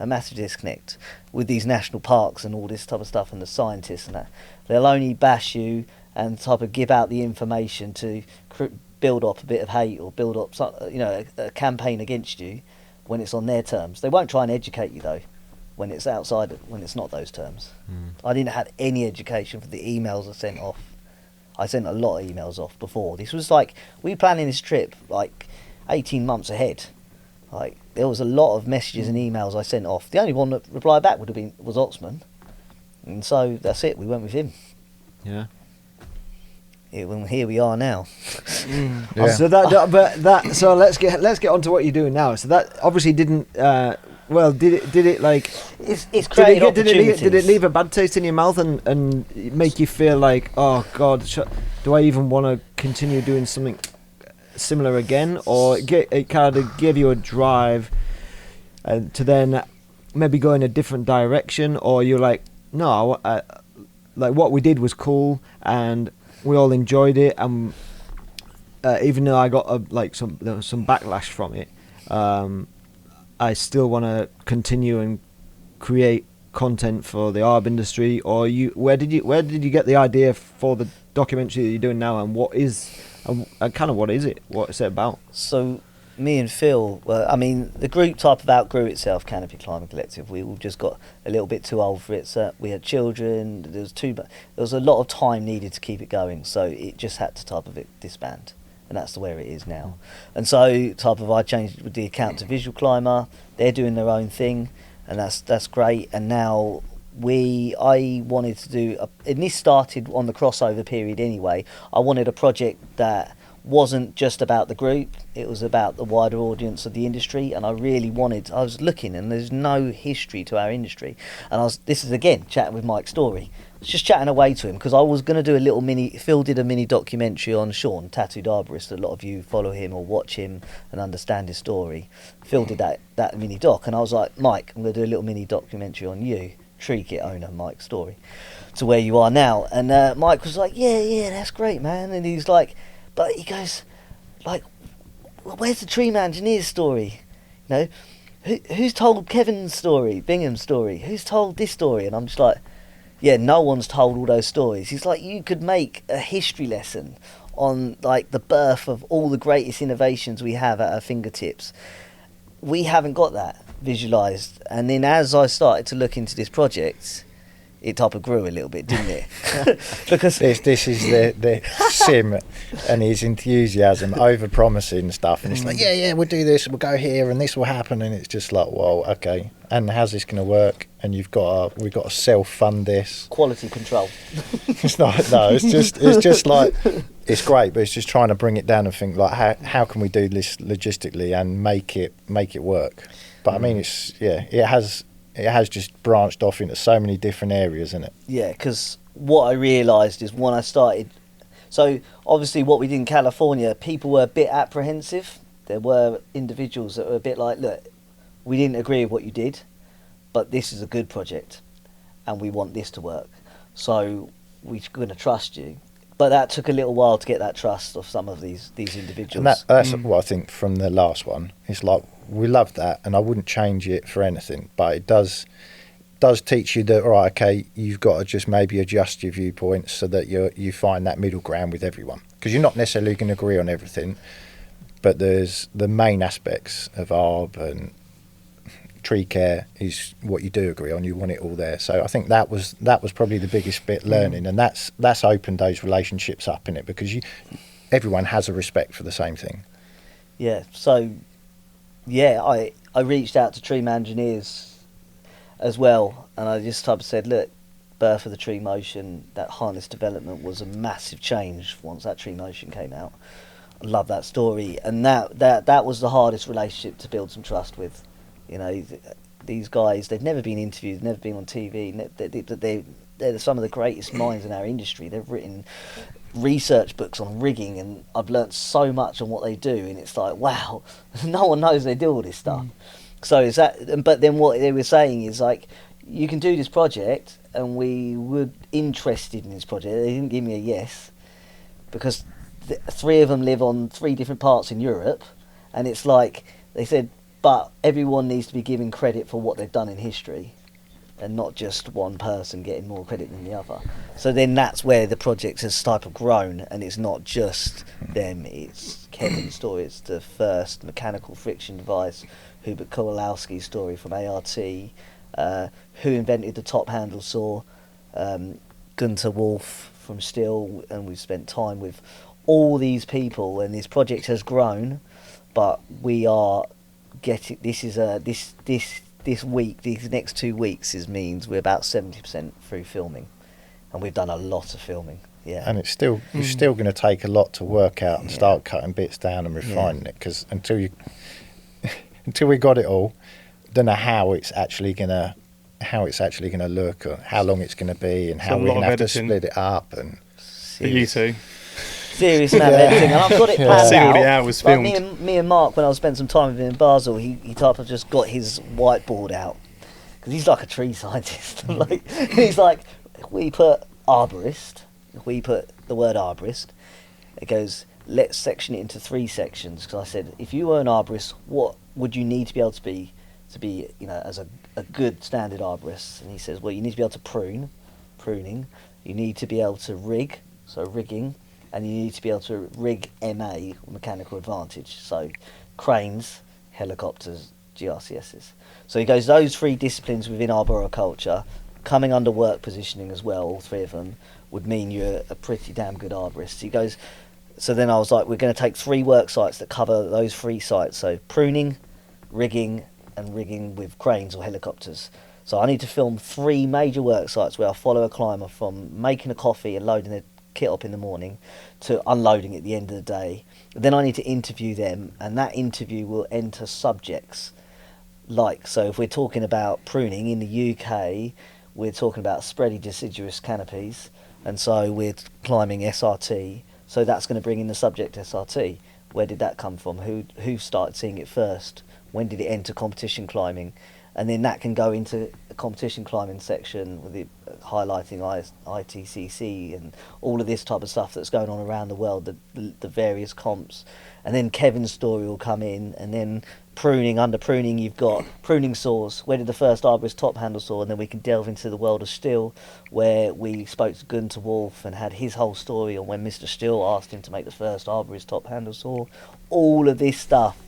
a massive disconnect with these national parks and all this type of stuff, and the scientists and that. They'll only bash you and type of give out the information to build up a bit of hate or build up a campaign against you when it's on their terms. They won't try and educate you though when it's when it's not those terms. I didn't have any education for the emails I sent off. I sent a lot of emails off before. This was like, we were planning this trip like 18 months ahead. Like, there was a lot of messages and emails I sent off. The only one that replied back was Oxman. And so that's it, we went with him. Yeah. Here we are now. Yeah. So let's get on to what you're doing now. So that obviously didn't did it like it's created opportunities. Did it leave a bad taste in your mouth and make you feel like, oh God, do I even want to continue doing something similar again? Or it kind of gave you a drive to then maybe go in a different direction? Or you're like, no, like what we did was cool and we all enjoyed it, and even though I got there was some backlash from it, I still want to continue and create content for the ARB industry. Or where did you get the idea for the documentary that you're doing now, and what is it? What's it about? So me and Phil, the group type of outgrew itself, Canopy Climbing Collective. We all just got a little bit too old for it. So we had children. There was a lot of time needed to keep it going. So it just had to type of it disband. and that's where it is now. And so I changed with the account to Visual Climber. They're doing their own thing, and that's great. And now I wanted to do and this started on the crossover period anyway. I wanted a project that wasn't just about the group, it was about the wider audience of the industry. And I was looking, and there's no history to our industry, and this is again chatting with Mike Story. Just chatting away to him, because I was going to do Phil did a mini documentary on Sean, Tattooed Arborist. A lot of you follow him or watch him and understand his story. Phil did that mini doc, and I was like, Mike, I'm going to do a little mini documentary on you, tree kit owner Mike Story, to where you are now. And Mike was like, yeah, that's great, man. And he's like, but he goes, like, well, where's the tree engineer's story? You know, who's told Kevin's story, Bingham's story? Who's told this story? And I'm just like, yeah, no one's told all those stories. He's like, you could make a history lesson on like the birth of all the greatest innovations we have at our fingertips. We haven't got that visualised. And then as I started to look into this project, it type of grew a little bit, didn't it? Because this is the Sim and his enthusiasm, over promising stuff, and it's like, yeah, we'll do this, we'll go here, and this will happen, and it's just like, well, okay, and how's this going to work? And we've got to self-fund this. Quality control. It's not. No, it's just like, it's great, but it's just trying to bring it down and think like, how can we do this logistically and make it work? But I mean, it has just branched off into so many different areas, isn't it? Yeah, because what I realised is when I started, so obviously what we did in California, people were a bit apprehensive. There were individuals that were a bit like, look, we didn't agree with what you did, but this is a good project and we want this to work. So we're going to trust you. But that took a little while to get that trust of some of these individuals. And that's what I think from the last one. It's like, we love that, and I wouldn't change it for anything, but it does teach you that, all right, okay, you've got to just maybe adjust your viewpoints so that you find that middle ground with everyone, because you're not necessarily going to agree on everything, but there's the main aspects of ARB and tree care is what you do agree on. You want it all there. So I think that was probably the biggest bit learning, and that's opened those relationships up in it, because everyone has a respect for the same thing. Yeah, so yeah, I reached out to tree engineers as well, and I just type of said, look, birth of the tree motion, that harness development was a massive change once that tree motion came out. I love that story, and that was the hardest relationship to build some trust with. You know, these guys, they've never been interviewed, never been on TV, they're some of the greatest minds in our industry. They've written research books on rigging, and I've learnt so much on what they do, and it's like, wow, no one knows they do all this stuff. So is that, but then what they were saying is like, you can do this project, and we were interested in this project. They didn't give me a yes, because three of them live on 3 different parts in Europe, and it's like, they said, but everyone needs to be given credit for what they've done in history, and not just one person getting more credit than the other. So then that's where the project has type of grown, and it's not just them, it's Kevin's story, it's the first mechanical friction device, Hubert Kowalowski's story from ART, who invented the top handle saw, Gunter Wolf from Steel, and we've spent time with all these people, and this project has grown, but we are getting, this week, these next 2 weeks means we're about 70% through filming, and we've done a lot of filming. Yeah, and it's still going to take a lot to work out and start cutting bits down and refining it, because until we got it all, don't know how it's actually gonna look, or how long it's going to be, and how we're going to have to split it up. And you two. Serious amount of editing, and I've got it planned Seen all out. the hours Like filmed. me and Mark, when I spent some time with him in Basel, he type of just got his whiteboard out, because he's like a tree scientist. Like, he's like, we put arborist, we put the word arborist, it goes, let's section it into 3 sections, because I said, if you were an arborist, what would you need to be able to be, you know, as a good standard arborist? And he says, well, you need to be able to pruning, you need to be able to rig, so rigging, and you need to be able to rig MA, mechanical advantage, so cranes, helicopters, GRCSs. So he goes, those 3 disciplines within arboriculture, coming under work positioning as well, all 3 of them, would mean you're a pretty damn good arborist. He goes, So then I was like, we're going to take 3 work sites that cover those 3 sites. So pruning, rigging, and rigging with cranes or helicopters. So I need to film 3 major work sites where I follow a climber from making a coffee and loading their kit up in the morning to unloading at the end of the day. Then I need to interview them, and that interview will enter subjects. Like, so if we're talking about pruning in the UK, we're talking about spready deciduous canopies, and so we're climbing SRT. So that's going to bring in the subject SRT. Where did that come from? Who started seeing it first? When did it enter competition climbing? And then that can go into a competition climbing section with it highlighting ITCC and all of this type of stuff that's going on around the world, the various comps. And then Kevin's story will come in, and then pruning, under pruning you've got pruning saws. Where did the first Arborist top handle saw? And then we can delve into the world of steel, where we spoke to Gunter Wolf and had his whole story on when Mr. Still asked him to make the first Arborist top handle saw. All of this stuff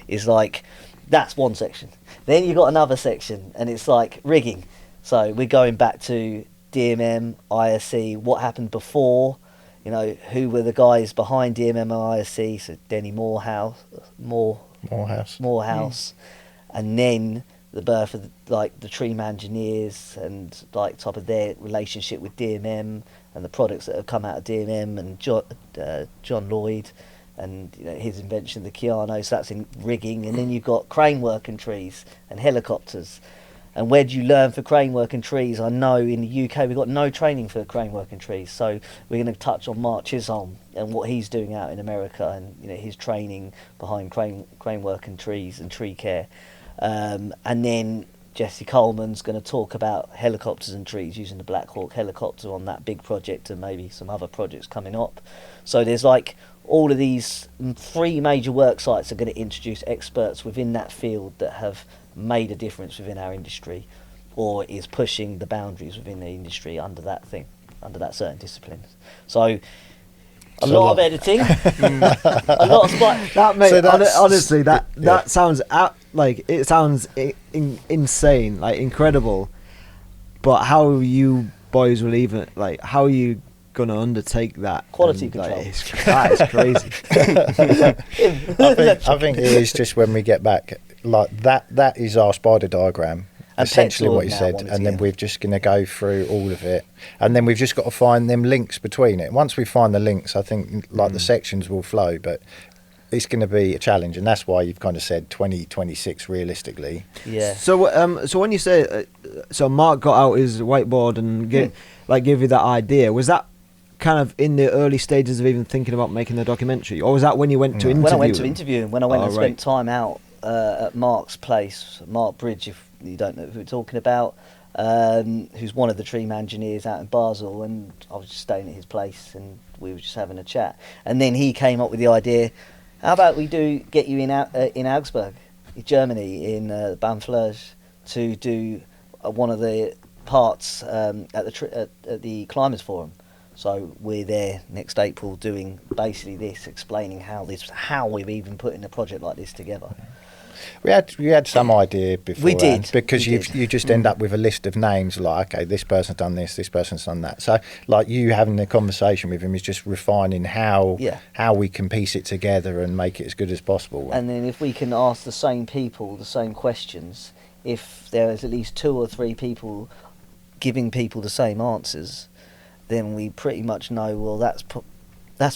is like, that's one section. Then you've got another section, and it's like rigging. So we're going back to DMM, ISC, what happened before, you know, who were the guys behind DMM and ISC, so Denny Morehouse, and then the birth of the Treem engineers and like type of their relationship with DMM and the products that have come out of DMM and John Lloyd and, you know, his invention of the Keanu. So that's in rigging. And then you've got crane work and trees and helicopters. And where do you learn for crane work and trees? I know in the UK we've got no training for crane work and trees, so we're going to touch on Mark Chisholm and what he's doing out in America, and, you know, his training behind crane work and trees and tree care. And then Jesse Coleman's going to talk about helicopters and trees, using the Black Hawk helicopter on that big project and maybe some other projects coming up. So there's like all of these 3 major work sites are going to introduce experts within that field that have made a difference within our industry, or is pushing the boundaries within the industry under that certain discipline. So a lot of editing, a lot of spot. That mate, So that's- honestly, that sounds like it sounds insane, like incredible. But how you boys will even how are you gonna undertake that Quality and, control. That is crazy. I think it is just when we get back, like that is our spider diagram, And essentially Petzl what you now said, wanted and to then get- we're just going to go through all of it, and then we've just got to find them links between it. Once we find the links, I think the sections will flow, but it's going to be a challenge, and that's why you've kind of said 2026 realistically. Yeah. So so when you say so Mark got out his whiteboard and give you that idea, was that kind of in the early stages of even thinking about making the documentary, or was that when you went to interview When I went to him? interview him, when I went and right. spent time out at Mark's place, Mark Bridge, if you don't know who we're talking about, who's one of the Treem engineers out in Basel, and I was just staying at his place and we were just having a chat. And then he came up with the idea, how about we get you in Augsburg, in Germany, in Banfleuge, to do one of the parts at the Climbers Forum. So we're there next April doing basically this, explaining how we've even putting a project like this together. We had some idea before. We did, because we you did. just end up with a list of names, like, okay, this person's done this person's done that. So like you having the conversation with him is just refining how we can piece it together and make it as good as possible. And then if we can ask the same people the same questions, if there is at least 2 or 3 people giving people the same answers, then we pretty much know, well, that's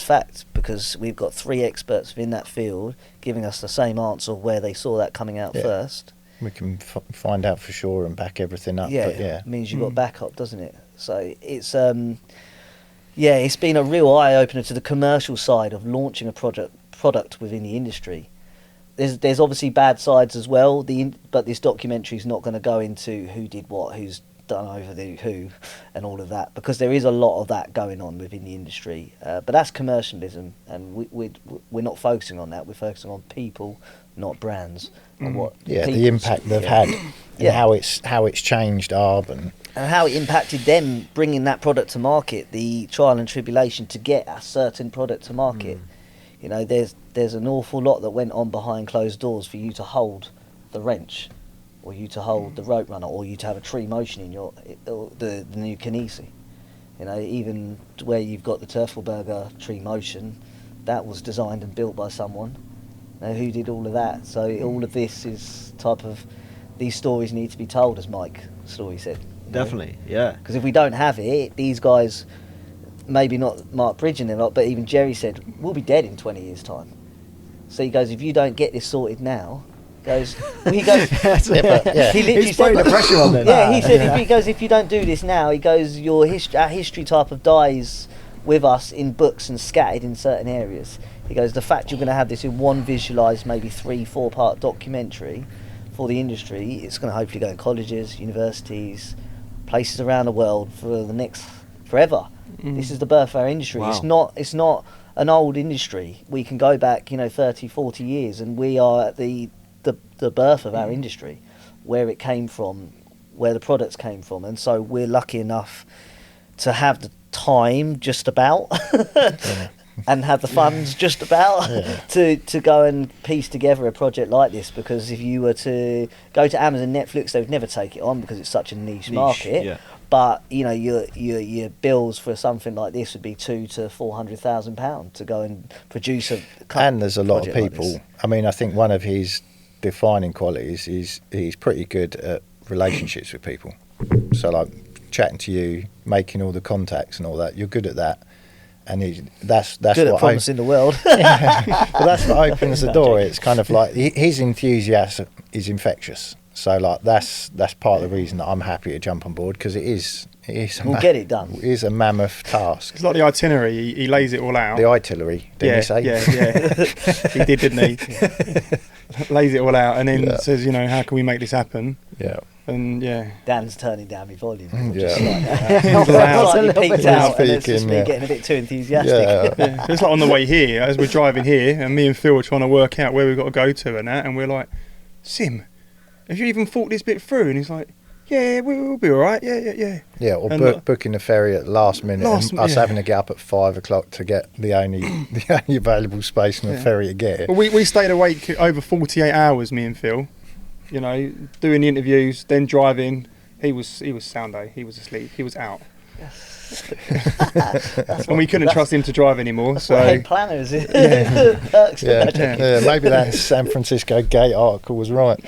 fact, because we've got 3 experts within that field giving us the same answer of where they saw that coming out first. We can find out for sure and back everything up. Yeah, but it means you've got backup, doesn't it? So it's it's been a real eye opener to the commercial side of launching a product within the industry. There's obviously bad sides as well. But this documentary is not going to go into who did what, who's done over the who, and all of that, because there is a lot of that going on within the industry. But that's commercialism, and we're not focusing on that. We're focusing on people, not brands, and what the impact they've had, and how it's changed Arb and how it impacted them bringing that product to market, the trial and tribulation to get a certain product to market. You know, there's an awful lot that went on behind closed doors for you to hold the wrench, or you to hold the rope runner, or you to have a tree motion in the new Kinesi. You know, even where you've got the Turfelberger tree motion, that was designed and built by someone. Who did all of that? So all of this is these stories need to be told, as Mike Story said. Definitely, yeah. Because if we don't have it, these guys, maybe not Mark Bridge and them lot, but even Jerry said, we'll be dead in 20 years' time. So he goes, if you don't get this sorted now, he goes, he literally He's putting the pressure on them. Yeah, he said, if you don't do this now, he goes, our history type of dies with us in books and scattered in certain areas. He goes, the fact you're going to have this in one visualised, maybe 3-4 part documentary for the industry, it's going to hopefully go in colleges, universities, places around the world for the next forever. This is the birth of our industry. Wow. It's not an old industry. We can go back 30, 40 years, and we are at the birth of our industry, where it came from, where the products came from. And so we're lucky enough to have the time just about and have the funds just about to go and piece together a project like this. Because if you were to go to Amazon, Netflix, they would never take it on because it's such a niche market. Yeah. But your bills for something like this would be £200,000 to £400,000 to go and produce a. And there's a lot of project like people. this. I mean, I think one of his defining qualities is he's pretty good at relationships with people. So like chatting to you, making all the contacts and all that. You're good at that, and that's Good what at promising the world. Well, that's what opens the door. It's kind of like his enthusiasm is infectious. So like that's part of the reason that I'm happy to jump on board, because it is We'll get it done. It is a mammoth task. It's like the itinerary. He lays it all out. The artillery, didn't you say? Yeah. He did, didn't he? Lays it all out and then says, how can we make this happen? Yeah. And Dan's turning down my volume. Yeah. Slightly peaked out, and it's just Speaking, me getting a bit too enthusiastic. Yeah. It's like on the way here, as we're driving here, and me and Phil are trying to work out where we've got to go to and that, and we're like, Sim, have you even thought this bit through? And he's like, yeah, we'll be all right. Yeah. Yeah, or booking the ferry at last minute, and us having to get up at 5 o'clock to get the only available space on the ferry to get it. Well, we stayed awake over 48 hours, me and Phil. Doing the interviews, then driving. He was sound day. He was asleep. He was out. And we couldn't trust him to drive anymore. So Head planner is it? Yeah, maybe that San Francisco Gate article was right.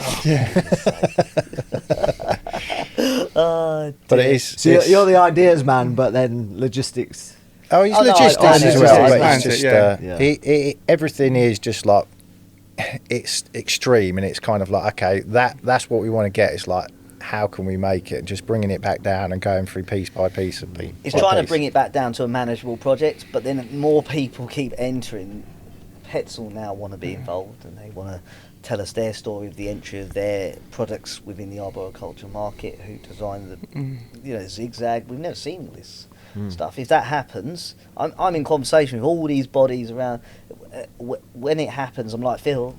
But it is. So you're the ideas man, but then logistics. Oh, he's Oh, no, logistics I as know, well. I But it's understand just it, everything is just like it's extreme, and it's kind of like okay, that's what we want to get. It's like how can we make it? Just bringing it back down and going through piece by piece of piece. It's trying to bring it back down to a manageable project, but then more people keep entering. Pets will now want to be involved, and they want to tell us their story of the entry of their products within the arboriculture market, who designed the zigzag. We've never seen this stuff. If that happens, I'm in conversation with all these bodies around. When it happens, I'm like, Phil,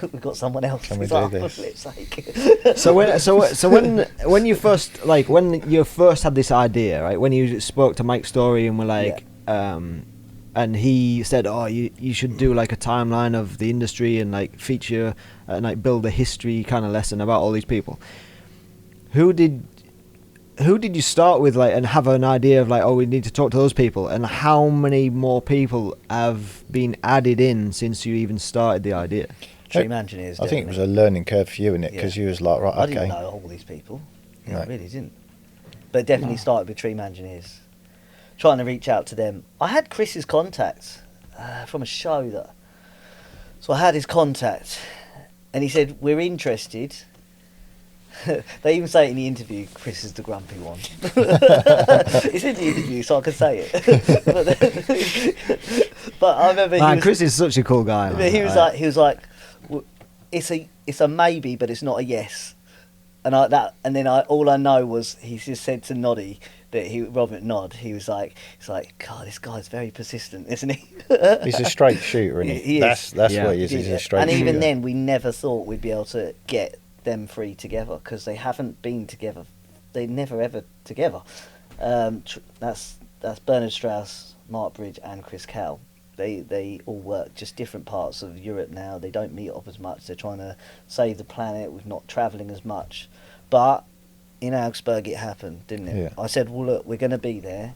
we've got someone else. Can we It's do like, this? for flip's sake. So when you first had this idea, right? When you spoke to Mike Story and were like, and he said, "Oh, you should do like a timeline of the industry and like feature and like build a history kind of lesson about all these people." Who did you start with, like, and have an idea of like, oh, we need to talk to those people, and how many more people have been added in since you even started the idea? Dream engineers. I think it was a learning curve for you, innit? Because you was like, right, I okay. didn't know all these people. I Right. really didn't. But it definitely started with Dream Engineers. Trying to reach out to them. I had Chris's contact from a show that. So I had his contact, and he said, "We're interested." They even say it in the interview, Chris is the grumpy one. It's in the interview, so I can say it. But I remember Chris is such a cool guy. Man. he was like, it's a maybe, but it's not a yes. And all I know was he just said to Noddy that Robert Nod. He's like, God, this guy's very persistent, isn't he? He's a straight shooter, isn't he? He is. That's what he is. He's a straight and shooter. even then, we never thought we'd be able to get them three together because they haven't been together. They never ever together. That's Bernard Strauss, Mark Bridge, and Chris Cowell. They all work just different parts of Europe now. They don't meet up as much. They're trying to save the planet with not travelling as much. But in Augsburg it happened, didn't it? Yeah. I said, well, look, we're going to be there.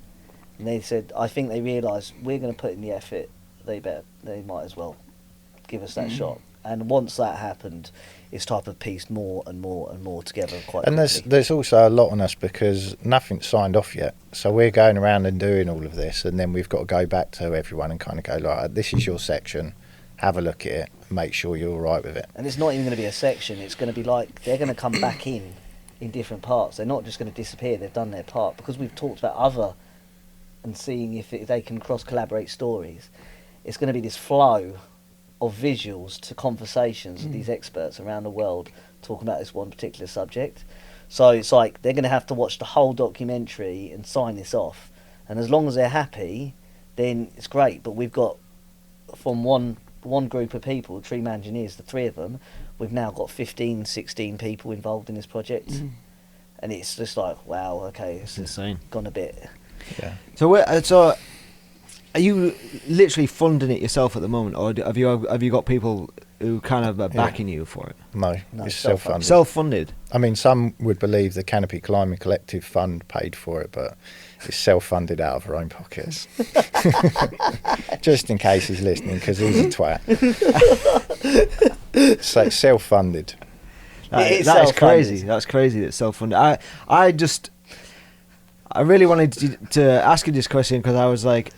And they said, I think they realised we're going to put in the effort they might as well give us that shot. And once that happened, it's type of pieced more and more and more together quite And quickly. there's also a lot on us because nothing's signed off yet. So we're going around and doing all of this, and then we've got to go back to everyone and kind of go, like, this is your section, have a look at it, and make sure you're all right with it. And it's not even going to be a section. It's going to be like they're going to come back in different parts. They're not just going to disappear. They've done their part because we've talked about other and seeing if they can cross collaborate stories. It's going to be this flow of visuals to conversations with these experts around the world talking about this one particular subject. So it's like they're going to have to watch the whole documentary and sign this off. And as long as they're happy, then it's great. But we've got from one group of people, Tree Engineers, the three of them, we've now got 15, 16 people involved in this project. And it's just like, wow, okay, it's insane. Gone a bit. Yeah. So are you literally funding it yourself at the moment, or have you got people who kind of are backing you for it? No, it's self-funded. Self-funded. I mean, some would believe the Canopy Climbing Collective Fund paid for it, but it's self-funded out of our own pockets. Just in case he's listening, because he's a twat. So it's self-funded. That is self-funded. crazy. That's crazy. That's self-funded. I really wanted to ask you this question because I was like,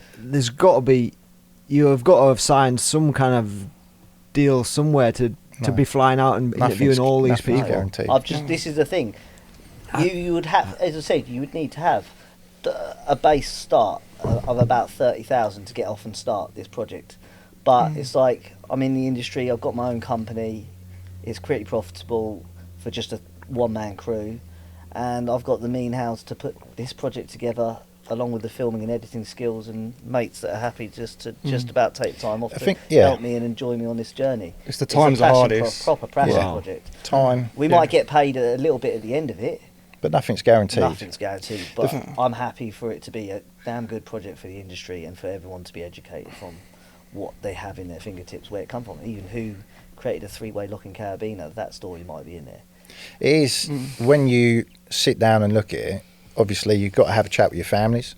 you have got to have signed some kind of deal somewhere to be flying out and interviewing all these people. Guaranteed. This is the thing. You would have, as I said, you would need to have a base start of about 30,000 to get off and start this project. But it's like, I'm in the industry, I've got my own company, it's pretty profitable for just a one-man crew, and I've got the mean house to put this project together along with the filming and editing skills and mates that are happy just about take time off to help me and enjoy me on this journey. It's the times the hardest. Proper passion project. Time. We might get paid a little bit at the end of it, but nothing's guaranteed. Nothing's guaranteed, but I'm happy for it to be a damn good project for the industry and for everyone to be educated from what they have in their fingertips, where it come from. Even who created a three-way locking carabiner, that story might be in there. It is, when you sit down and look at it, obviously you've got to have a chat with your families,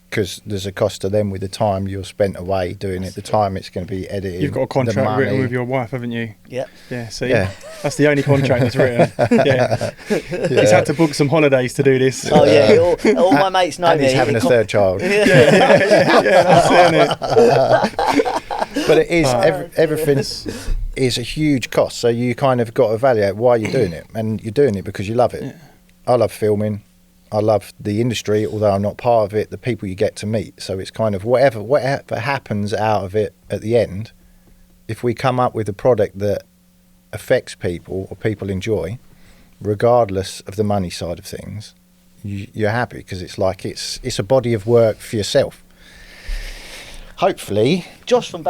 because there's a cost to them with the time you're spent away doing it, the time it's going to be edited. You've got a contract written with your wife, haven't you? Yep. Yeah, see? Yeah. That's the only contract that's written. He's had to book some holidays to do this. Oh, yeah. All my mates know and me. he's having a third child. Yeah, that's it. But it is, everything is a huge cost, so you kind of got to evaluate why you're doing it, and you're doing it because you love it. Yeah. I love filming. I love the industry, although I'm not part of it, the people you get to meet. So it's kind of whatever happens out of it at the end, if we come up with a product that affects people or people enjoy, regardless of the money side of things, you're happy, because it's like it's a body of work for yourself. Hopefully. Josh from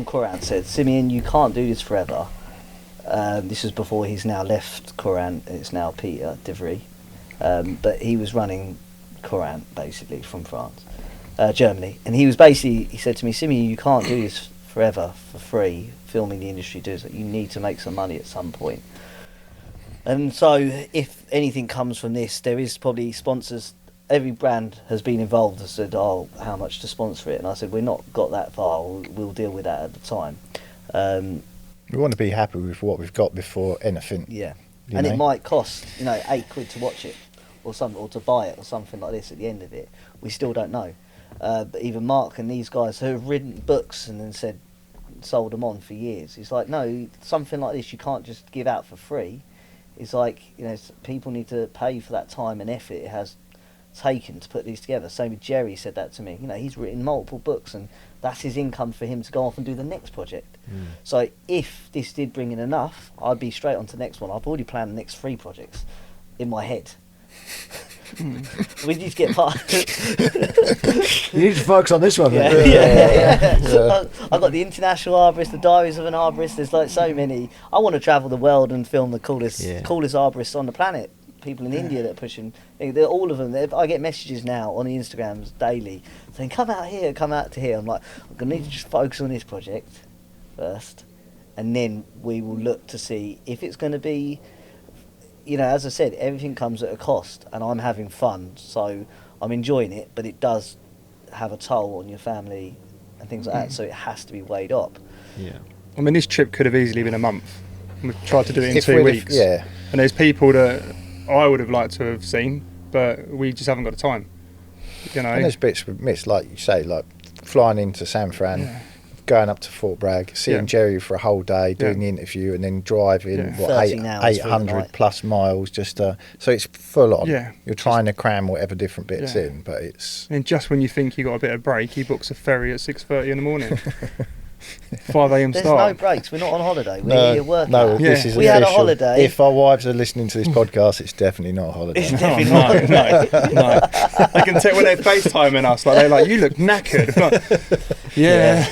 Coran said, Simeon, you can't do this forever. This was before he's now left Coran. It's now Peter Divry. But he was running Coran basically from France, Germany, and he said to me, Simeon, you can't do this forever for free. Filming the industry does it. You need to make some money at some point. And so if anything comes from this, there is probably sponsors. Every brand has been involved and said, oh, how much to sponsor it? And I said, we're not got that far. We'll deal with that at the time. We want to be happy with what we've got before anything. Yeah. And it might cost, £8 to watch it, or to buy it, or something like this at the end of it. We still don't know. But even Mark and these guys who have written books and then sold them on for years, it's like, no, something like this you can't just give out for free. It's like, people need to pay for that time and effort it has taken to put these together. Same with Jerry said that to me. He's written multiple books and that's his income for him to go off and do the next project. So if this did bring in enough, I'd be straight on to the next one. I've already planned the next 3 projects in my head. We need to get part. You need to focus on this one. Yeah. I've got the International Arborist, the Diaries of an Arborist. There's like so many. I want to travel the world and film the coolest arborists on the planet. People in India that are pushing, they're all of them. I get messages now on the Instagrams daily saying, come out here, come out to here. I'm like, I'm going to need to just focus on this project first, and then we will look to see if it's going to be, as I said, everything comes at a cost, and I'm having fun, so I'm enjoying it, but it does have a toll on your family and things like that. So it has to be weighed up. Yeah. I mean, this trip could have easily been a month. We've tried to do it in If 2 we'd have- weeks. yeah. And there's people that I would have liked to have seen, but we just haven't got the time. You know. And there's bits we've missed, like you say, like flying into San Fran, Yeah. going up to Fort Bragg, seeing Yeah. Jerry for a whole day, doing the interview, and then driving Yeah. 13 hours through the 800 night. plus miles just so it's full on. Yeah. You're trying to cram whatever different bits Yeah. in, but it's And just when you think you got a bit of break, he books a ferry at 6:30 in the morning. 5 a.m. There's start. no breaks. We're not on holiday. We're here working. no, Yeah. this is We had a official. holiday. If our wives are listening to this podcast, it's definitely not a holiday. It's Oh, definitely no, not. no. I can tell when they're FaceTiming us, like they're like, "You look knackered." I'm like, yeah,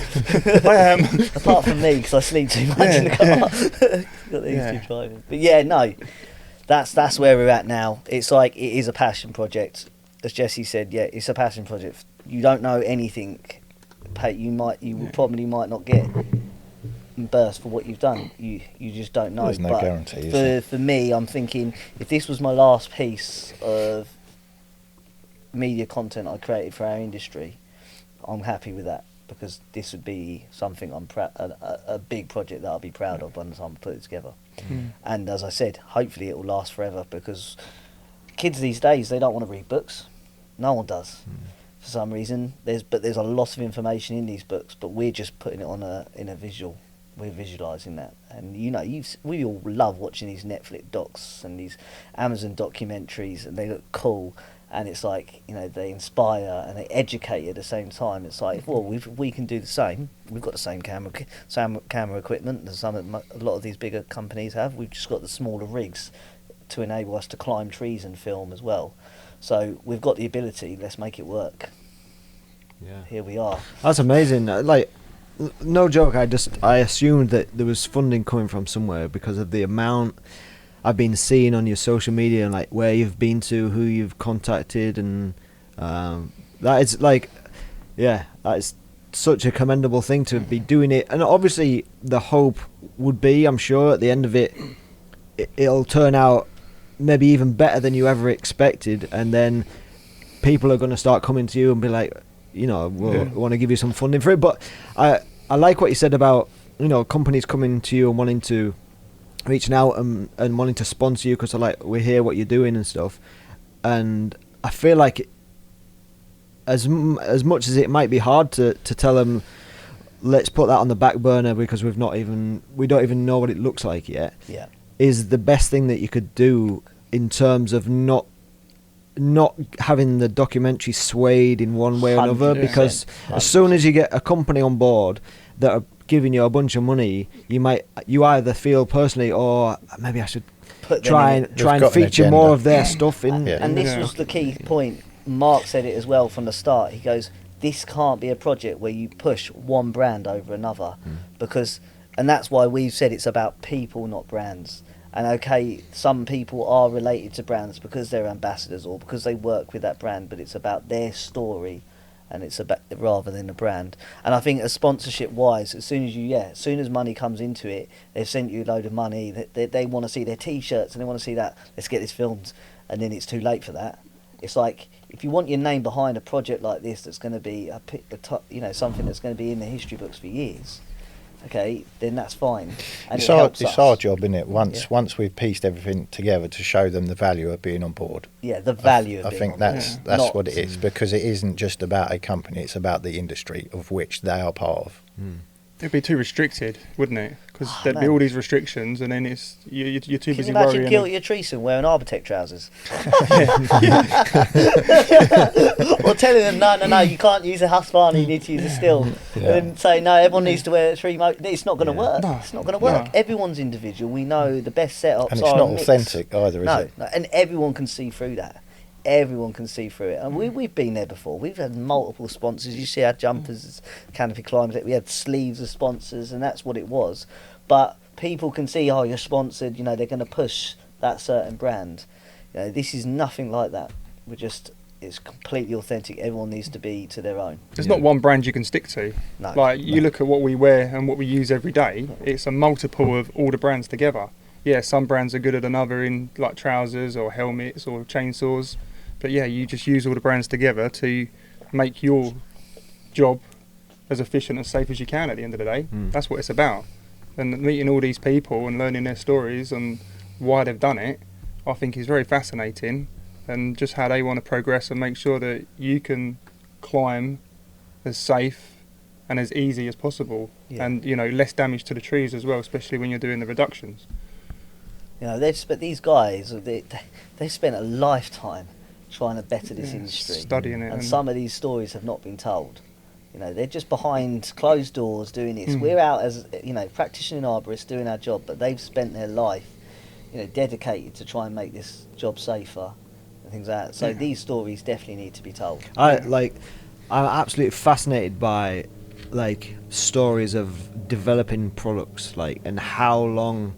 I am. Apart from me, because I sleep too much in the car. Got these two driving. But yeah, no, that's where we're at now. It's like it is a passion project, as Jesse said. Yeah, it's a passion project. You don't know anything. You probably might not get burst for what you've done. You just don't know. There's no But guarantee, is there? For me, I'm thinking if this was my last piece of media content I created for our industry, I'm happy with that, because this would be something I'm a big project that I'll be proud of by the time I put it together. And as I said, hopefully it will last forever, because kids these days, they don't want to read books. No one does. For some reason, there's a lot of information in these books, but we're just putting it in a visual. We're visualising that, and we all love watching these Netflix docs and these Amazon documentaries, and they look cool, and it's like, they inspire and they educate at the same time. It's like, well, we can do the same. We've got the same camera equipment that a lot of these bigger companies have. We've just got the smaller rigs to enable us to climb trees and film as well. So we've got the ability. Let's make it work. Yeah. Here we are. That's amazing. No joke. I assumed that there was funding coming from somewhere because of the amount I've been seeing on your social media and like where you've been to, who you've contacted, and that is that is such a commendable thing to be doing it. And obviously, the hope would be, I'm sure, at the end of it, it'll turn out maybe even better than you ever expected, and then people are going to start coming to you and be like, we want to give you some funding for it. But I like what you said about companies coming to you and wanting to reaching out and wanting to sponsor you because they're like, we hear what you're doing and stuff. And I feel like as much as it might be hard to tell them, let's put that on the back burner because we don't even know what it looks like yet. Yeah. Is the best thing that you could do in terms of not having the documentary swayed in one way or another, 100%. because as soon as you get a company on board that are giving you a bunch of money, you either feel personally, or maybe I should try and feature more of their stuff in. And this was the key point. Mark said it as well from the start. He goes, this can't be a project where you push one brand over another, and that's why we've said it's about people, not brands. And okay, some people are related to brands because they're ambassadors or because they work with that brand, but it's about their story, and it's about rather than a brand. And I think as sponsorship wise, as soon as money comes into it, they've sent you a load of money. They want to see their T-shirts and they want to see that. Let's get this filmed, and then it's too late for that. It's like, if you want your name behind a project like this, that's going to be something that's going to be in the history books for years. Okay, then that's fine. And it's helps our us. job, isn't it? Once we've pieced everything together to show them the value of being on board. Yeah, the value of I being think on that's board. what it is, because it isn't just about a company; it's about the industry of which they are part of. It'd be too restricted, wouldn't it? Because there'd be man. all these restrictions, and then you're too Can busy you imagine worrying. Guilty of Treason wearing Arborist trousers? Or telling them, no, you can't use a Husqvarna, you need to use a still. And then say, no, everyone needs to wear a tree motor. It's not going to work. No. It's not going to work. No. Everyone's individual. We know the best setups And it's are not a mix. authentic either, is it? No, and everyone can see through that. Everyone can see through it. And we've been there before. We've had multiple sponsors. You see our jumpers, Canopy Climbers, we had sleeves of sponsors, and that's what it was. But people can see, you're sponsored, they're going to push that certain brand. This is nothing like that. It's completely authentic. Everyone needs to be to their own. There's not one brand you can stick to. No. Like, you look at what we wear and what we use every day, it's a multiple of all the brands together. Yeah, some brands are good at another in like trousers or helmets or chainsaws. But yeah, you just use all the brands together to make your job as efficient and safe as you can at the end of the day. That's what it's about. And meeting all these people and learning their stories and why they've done it, I think is very fascinating, and just how they want to progress and make sure that you can climb as safe and as easy as possible, and less damage to the trees as well, especially when you're doing the reductions. These guys, they've spent a lifetime trying to better this industry, studying it, and some of these stories have not been told. They're just behind closed doors doing this. We're out as practicing arborists doing our job, but they've spent their life dedicated to try and make this job safer and things like that. So these stories definitely need to be told. I'm absolutely fascinated by stories of developing products, and how long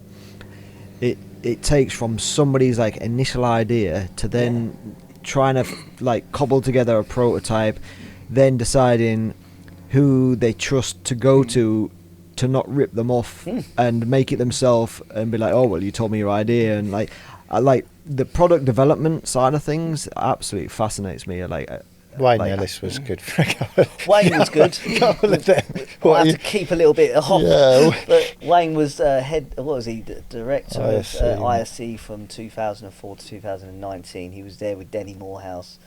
it takes from somebody's initial idea to then trying to cobble together a prototype, then deciding who they trust to go to not rip them off and make it themselves and be like, oh well, you told me your idea, and I like the product development side of things. Absolutely fascinates me. Wayne Ellis was good for a couple. Wayne was good. I have to keep a little bit off. Yeah. But Wayne was director of ISC from 2004 to 2019. He was there with Denny Morehouse,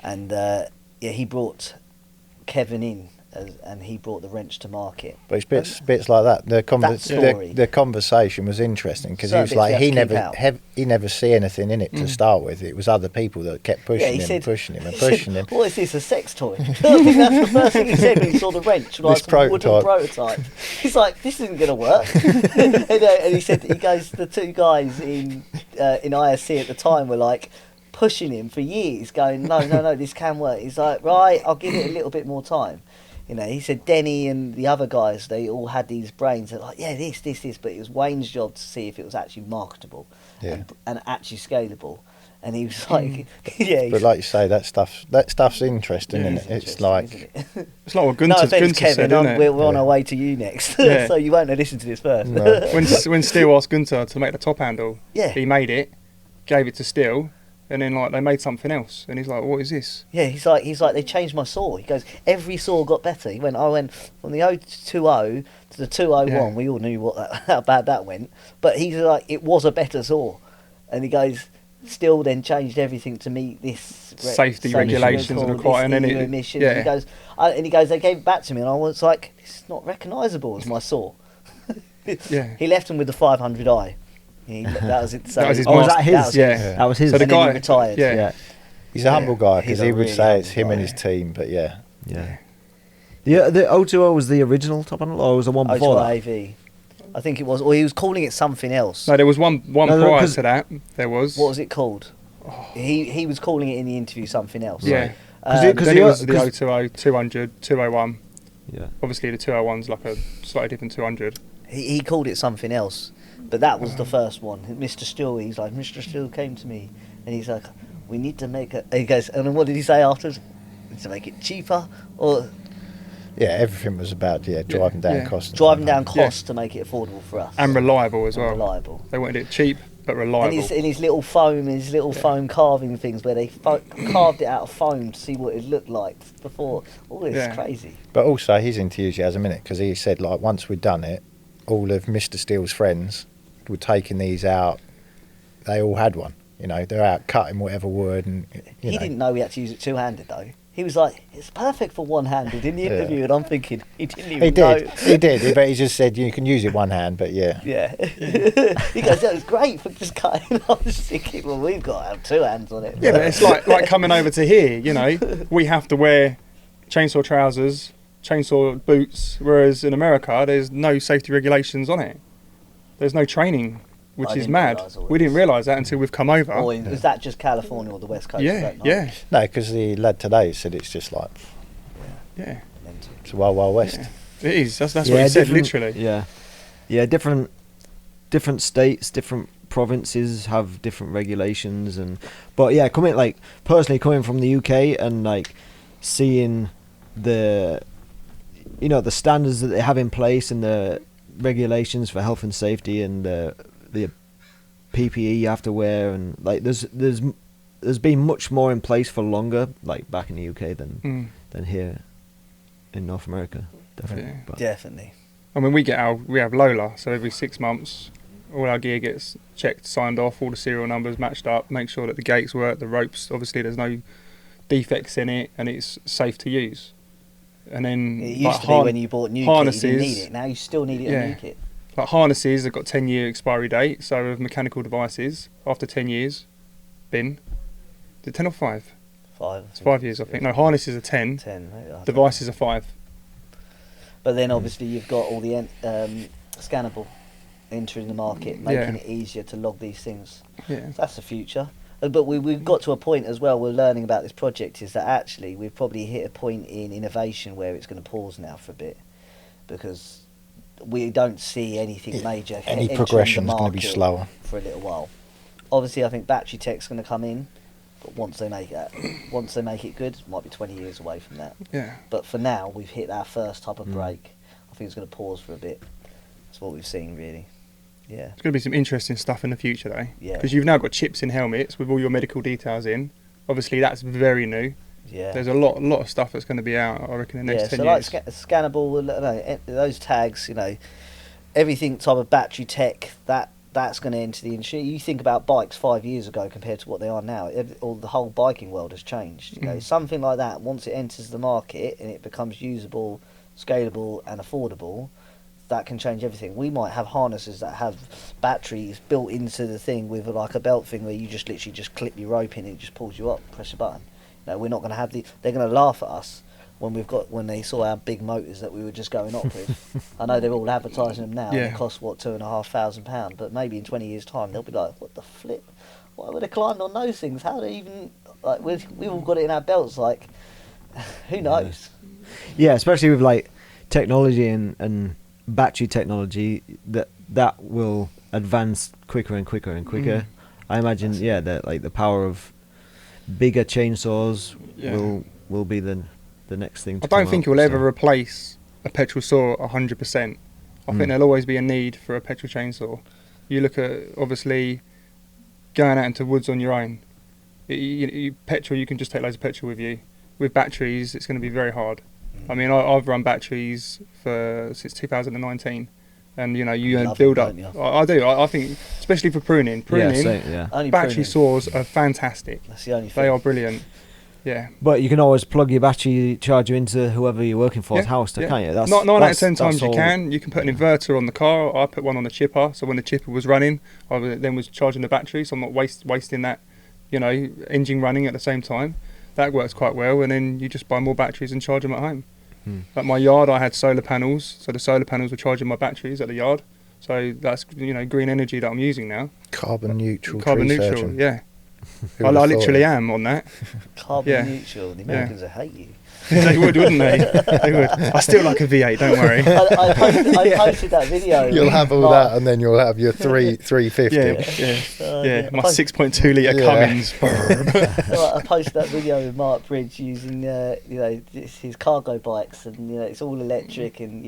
and he brought Kevin in. And he brought the wrench to market. But it's bits like that. The conversation was interesting because he was like, he never see anything in it to start with. It was other people that kept pushing him. What is this, a sex toy? I think that's the first thing he said when he saw the wrench. Wooden prototype. He's like, this isn't going to work. And he said, the two guys in ISC at the time were pushing him for years, going, no, this can work. He's like, right, I'll give it a little bit more time. He said Denny and the other guys, they all had these brains. They're like, yeah, this. But it was Wayne's job to see if it was actually marketable and actually scalable. And he was like, But like you say, that stuff's interesting, isn't it? It's like... It's like what Gunther Kevin, said, isn't it? We're on our way to you next. So you won't listen to this first. No. when Steele asked Gunther to make the top handle, he made it, gave it to Steele, and then they made something else, and he's like, what is this? Yeah, he's like they changed my saw. He goes, every saw got better. I went from the 020 to the 201. Yeah. We all knew how bad that went, but he's like, it was a better saw, and he goes, still then changed everything to meet this safety regulations and requirement and emissions. Yeah. He goes, they gave it back to me, and I was like, this is not recognisable as my saw. He left him with the 500i. That was it. So that was his. Was that his? That was his. So the guy he retired. Yeah. He's a humble guy because he would say it's him and his team, but yeah. The 020 was the original top handle, or was the one before that? AV. I think it was, or he was calling it something else. No, there was one prior to that. There was. What was it called? He was calling it in the interview something else. Yeah. Because it was the 020, 200, 201. Yeah. Obviously the 201's like a slightly different 200. He called it something else. But that was the first one. Mr. Steele, he's like, Mr. Steele came to me and he's like, we need to make it. He goes, and then what did he say afterwards? We need to make it cheaper, or everything was about driving down costs. Driving down costs to make it affordable for us. And reliable as well. Reliable. They wanted it cheap but reliable. And his little foam carving things where they carved it out of foam to see what it looked like before. All this crazy. But also his enthusiasm in it, because he said once we'd done it, all of Mr. Steele's friends were taking these out. They all had one. They're out cutting whatever wood, and he didn't know we had to use it two-handed though. He was like, it's perfect for one-handed in the interview, and I'm thinking he didn't even know. He did, but he just said you can use it one hand, but Yeah. He goes, that was great for just cutting. I was thinking, well, we've got to have two hands on it. Yeah, but it's like coming over to here. We have to wear chainsaw trousers, chainsaw boots, whereas in America there's no safety regulations on it. There's no training, which is mad. We didn't realise that until we've come over. Or is that just California or the West Coast? Yeah. No, because the lad today said it's just like it's a wild west. It is. That's what he said, literally. Yeah, different states, different provinces have different regulations, but personally coming from the UK and seeing the the standards that they have in place and the regulations for health and safety and the PPE you have to wear, and there's been much more in place for longer back in the UK than here. in North America, definitely. Yeah. But I mean, we have Lola, so every 6 months, all our gear gets checked, signed off, all the serial numbers matched up, make sure that the gates work, the ropes, obviously there's no defects in it, and it's safe to use. And then It used to be when you bought new kit, you didn't need it. Now you still need it on new kit. Like harnesses, they've got 10-year expiry date, so with mechanical devices, after 10 years, bin. Is it 10 or 5? 5. It's 5 years, I think. No, harnesses are 10. 10. Devices are 5. But then obviously you've got all the scannable entering the market, making it easier to log these things. Yeah. So that's the future. But we've got to a point as well, we're learning about this project, is that actually we've probably hit a point in innovation where it's going to pause now for a bit, because we don't see anything major. Any entering progression the is going to be market slower. for a little while. Obviously I think battery tech's going to come in, but once they make it good, it might be 20 years away from that. Yeah. But for now, we've hit our first type of break. I think it's going to pause for a bit. That's what we've seen, really. Yeah. There's going to be some interesting stuff in the future, though. Yeah. Because you've now got chips in helmets with all your medical details in. Obviously, that's very new. Yeah. There's a lot of stuff that's going to be out, I reckon, in the next 10 so years. like scannable, those tags, everything type of battery tech, that's going to enter the industry. You think about bikes 5 years ago compared to what they are now. The whole biking world has changed. Something like that, once it enters the market and it becomes usable, scalable and affordable, that can change everything. We might have harnesses that have batteries built into the thing with like a belt thing where you just literally just clip your rope in and it just pulls you up, press a button. We're not going to have they're going to laugh at us when they saw our big motors that we were just going up with. I know they're all advertising them now. They cost £2,500, but maybe in 20 years' time they'll be like, "What the flip? Why would they climb on those things? How do they even like? We've all got it in our belts. Like, who knows?" Yeah, especially with like technology and battery technology, that will advance quicker and quicker and quicker. I imagine, that like the power of bigger chainsaws will be the next thing to I don't come think up, it will ever so. replace a petrol saw 100%. I think there'll always be a need for a petrol chainsaw. You look at, obviously, going out into woods on your own. Petrol, you can just take loads of petrol with you. With batteries, it's going to be very hard. I mean, I've run batteries since 2019, and you build up. I do. I think, especially for pruning, Only battery pruning. saws are fantastic. That's the only thing. They are brilliant. Yeah. But you can always plug your battery charger into whoever you're working for's house, can't you? That's, Nine out of 10 times you all. can. You can put an inverter on the car. I put one on the chipper, so when the chipper was running, I was charging the battery, so I'm not wasting that, engine running at the same time. That works quite well, and then you just buy more batteries and charge them at home. At my yard, I had solar panels, so the solar panels were charging my batteries at the yard. So that's green energy that I'm using now. Carbon neutral. Carbon tree neutral, surgeon. yeah. Who I would have thought literally it? am on that. Carbon neutral. The Americans will hate you. They would, wouldn't they? They would. I still like a V8, don't worry. I posted that video. You'll have all that, and then you'll have your 350. My 6.2 litre Cummins. I posted that video with Mark Bridge using his cargo bikes, and it's all electric, and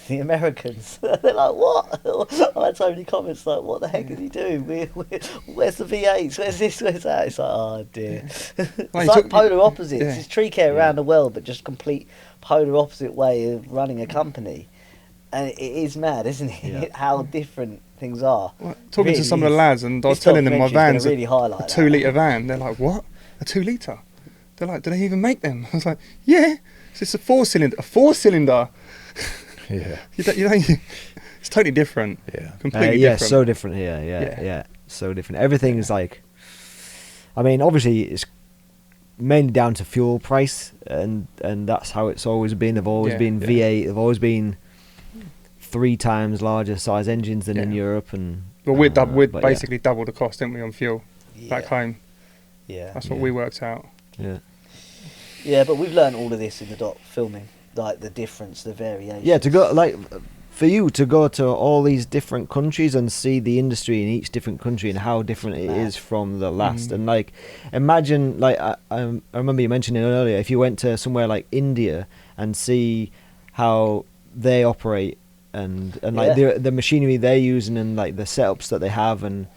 the Americans, they're like, what? I had so many comments like, what the heck is he doing? Where's the V8s? Where's this? Where's that? It's like, oh dear. It's like polar opposites. Yeah. It's tree care around the world, but just complete polar opposite way of running a company. And it is mad, isn't it? Yeah. How different things are. Well, talking Really to some of the is. lads, and I was This telling them my documentary's van's gonna really highlight a that. 2 litre van. They're like, what? A 2 litre? They're like, do they even make them? I was like, yeah. It's a 4-cylinder. A 4-cylinder. Yeah. It's totally different. Yeah. Completely yeah, different. so different here. Yeah, so different. Everything is like, I mean, obviously it's mainly down to fuel price, and that's how it's always been. They've always been V8. They've always been 3 times larger size engines than in Europe, and Well, we'd but basically double the cost, didn't we, on fuel back home? Yeah. That's what we worked out. Yeah, but we've learned all of this in the doc filming, like the difference, the variation. Yeah, to go for you to go to all these different countries and see the industry in each different country and how different it is from the last. And imagine, I remember you mentioning earlier, if you went to somewhere like India and see how they operate and like the machinery they're using and like the setups that they have and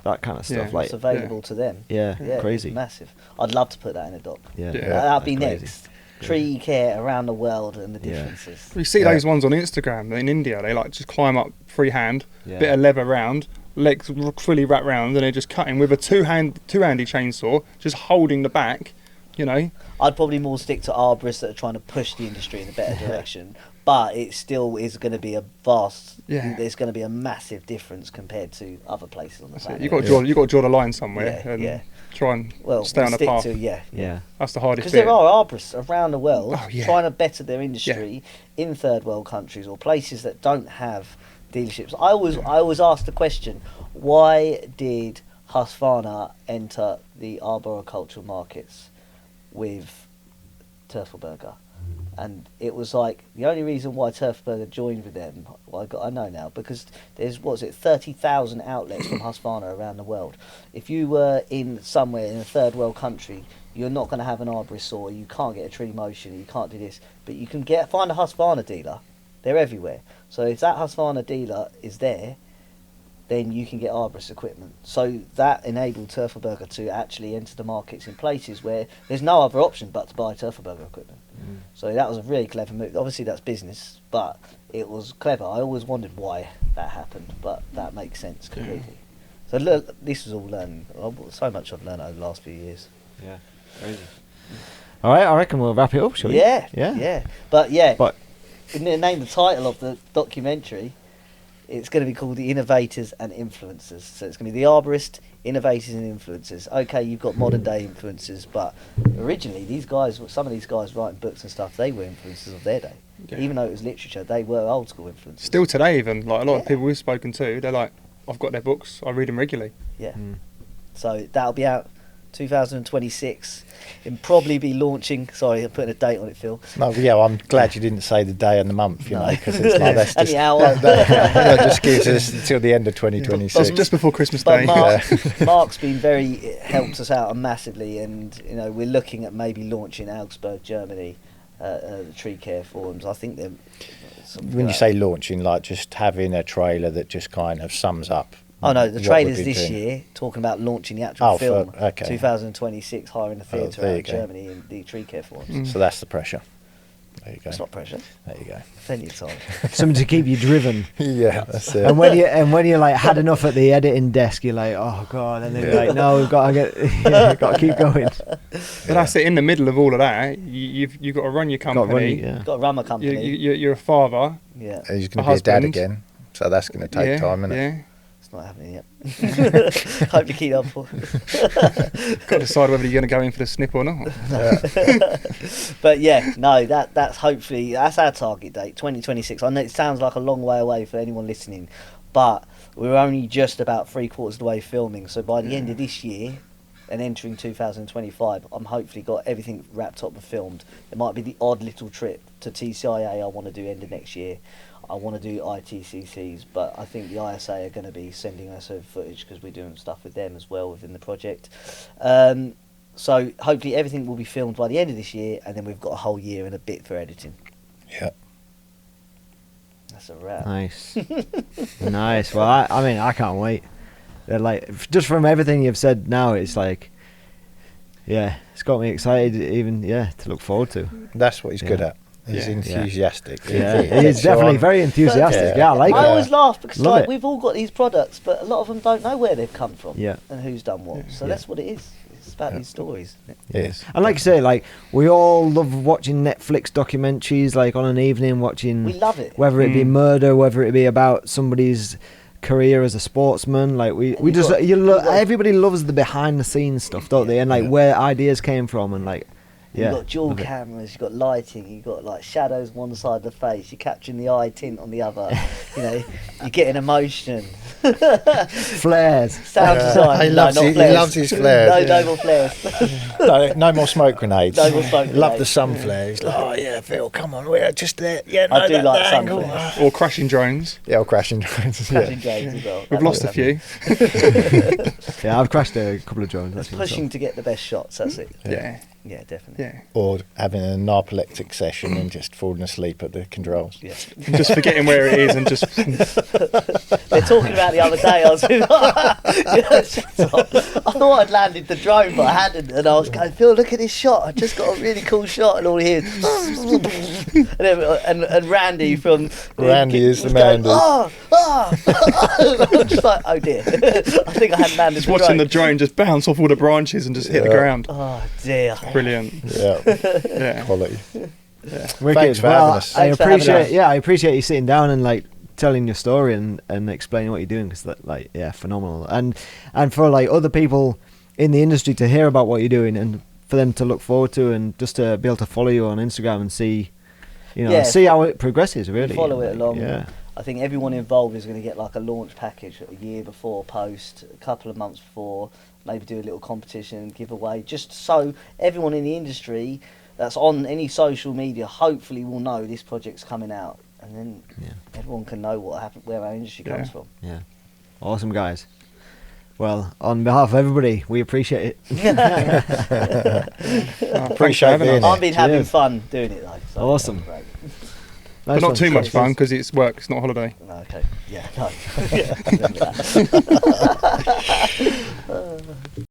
that kind of stuff. Yeah. Like It's available to them. Yeah, crazy. It's massive. I'd love to put that in a doc. Yeah, That'd be crazy. next. tree care around the world and the Yeah. differences. You see those ones on Instagram in India. They like just climb up freehand, Yeah. bit of leather round, legs fully wrapped round, and they're just cutting with a two-handy chainsaw, just holding the back. You know, I'd probably more stick to arborists that are trying to push the industry in a better direction, but it still is going to be a vast. Yeah. There's going to be a massive difference compared to other places on the planet. you got to draw the line somewhere and try and stay on the stick path. to Yeah. That's the hardest Because bit. there are arborists around the world Oh, yeah. trying to better their industry in third world countries or places that don't have dealerships. I always ask the question, why did Husqvarna enter the arboricultural markets with Turfelberger? And it was like the only reason why Turfelberger joined with them, I know now, because there's 30,000 outlets from Husqvarna around the world. If you were in somewhere in a third world country, you're not going to have an arborist saw, you can't get a tree motion, you can't do this, but you can find a Husqvarna dealer. They're everywhere. So if that Husqvarna dealer is there, then you can get arborist equipment. So that enabled Turfelberger to actually enter the markets in places where there's no other option but to buy Turfelberger equipment. So that was a really clever move. Obviously that's business, but it was clever. I always wondered why that happened, but that makes sense completely. So this was all learning. So much I've learned over the last few years. Yeah. Crazy. All right, I reckon we'll wrap it up, shall we? Yeah. But in the name, the title of the documentary, it's going to be called The Innovators and Influencers. So it's going to be The Arborist, Innovators and Influencers. Okay, you've got modern day influencers, but originally some of these guys writing books and stuff, they were influencers of their day. Yeah. Even though it was literature, they were old school influencers. Still today, even like a lot of people we've spoken to, they're like, I've got their books, I read them regularly. Yeah. So that'll be out 2026. It'll probably be launching. Sorry, I'm putting a date on it, Phil. No, yeah, I'm glad you didn't say the day and the month, you know, because it's like that's And just the hour. that just gives us until the end of 2026. That's just before Christmas But Day. Mark's been helped us out massively, and we're looking at maybe launching Augsburg, Germany, the tree care forums. I think they're. When you say launching, like just having a trailer that just kind of sums up. Oh no, the what trailers we've been this doing. year talking about launching the actual film. 2026, hiring a theatre there out you in go. Germany in the tree care forums. So that's the pressure. There you go. It's not pressure. There you go. Plenty of time. Something to keep you driven. Yeah, that's it. And when you like had enough at the editing desk, you're like, oh god, and then you're like, no, we've got to keep going. But that's it. In the middle of all of that, you've got to run your company. Yeah. Got to run a company. You're a father. Yeah, He's going to be a dad husband. again, so that's going to take time, isn't it? Yeah. it's not happening yet. Hope you keep up for. Got to decide whether you're going to go in for the snip or not. But yeah, no, that's hopefully that's our target date, 2026. I know it sounds like a long way away for anyone listening, but we're only just about 3/4 of the way filming. So by the end of this year and entering 2025, I'm hopefully got everything wrapped up and filmed. There might be the odd little trip to TCIA I want to do end of next year. I want to do ITCCs, but I think the ISA are going to be sending us over footage because we're doing stuff with them as well within the project. So hopefully everything will be filmed by the end of this year, and then we've got a whole year and a bit for editing. Yeah. That's a wrap. Nice. Nice. Well, I mean, I can't wait. They're like, just from everything you've said now, it's like, yeah, it's got me excited even, to look forward to. That's what he's good at. He's Yeah. enthusiastic. Yeah, He he's definitely very enthusiastic. Yeah, I like I it. always laugh because Love it. we've all got these products, but a lot of them don't know where they've come from Yeah. and who's done what. So Yeah. that's what it is. It's about these stories. Yes. And like you say, like, we all love watching Netflix documentaries, like on an evening watching, We love it. whether it be murder, whether it be about somebody's career as a sportsman. Like we you just got- everybody loves the behind the scenes stuff, don't they? And like where ideas came from, and like, yeah, You've got dual love it. cameras, you've got lighting, you've got like shadows on one side of the face, you're capturing the eye tint on the other, you're getting emotion. flares. Sound design. He No, loves not it- he flares. loves his flares, No yeah. more flares. No more smoke grenades. No more smoke Love grenades. the sun flares. Like, oh yeah, Phil, come on, we're just there. Yeah, no, I do that like sun angle. flares. Or crashing drones. Yeah, or crashing drones. Crashing Yeah. drones as well. We've That lost a was- few. Yeah, I've crashed a couple of drones. It's actually, pushing to get the best shots, that's it. Yeah. Yeah, definitely. Yeah. Or having a narcoleptic session and just falling asleep at the controls. Yeah. Just forgetting where it is and just. They're talking about the other day. I was, I thought I'd landed the drone, but I hadn't, and I was going, Phil, look at this shot. I just got a really cool shot, and all here, and Randy from Randy is the was man. going, I'm just like, oh dear. I think I hadn't landed Just the watching drone. the drone just bounce off all the branches and just hit the Yeah. ground. Oh dear. Brilliant. Yeah, Yeah. quality. Wicked. Thanks for Well, having us. I Thanks for having appreciate. us. Yeah, I appreciate you sitting down and like telling your story and explaining what you're doing, because like, yeah, phenomenal. And for like other people in the industry to hear about what you're doing, and for them to look forward to, and just to be able to follow you on Instagram and see, Yeah. see how it progresses. Really, Follow and, it like, along. Yeah. I think everyone involved is going to get like a launch package a year before post, a couple of months before, maybe do a little competition, giveaway, just so everyone in the industry that's on any social media hopefully will know this project's coming out, and then everyone can know what happened, where our industry comes from. Yeah. Awesome, guys. Well, on behalf of everybody, we appreciate it. Appreciate being I've here. been having Cheers. fun doing it though. So Awesome. that's great. But Nice not one. too much Cheers. fun because it's work, it's not holiday. No, okay. Yeah, no. Yeah, I remember that.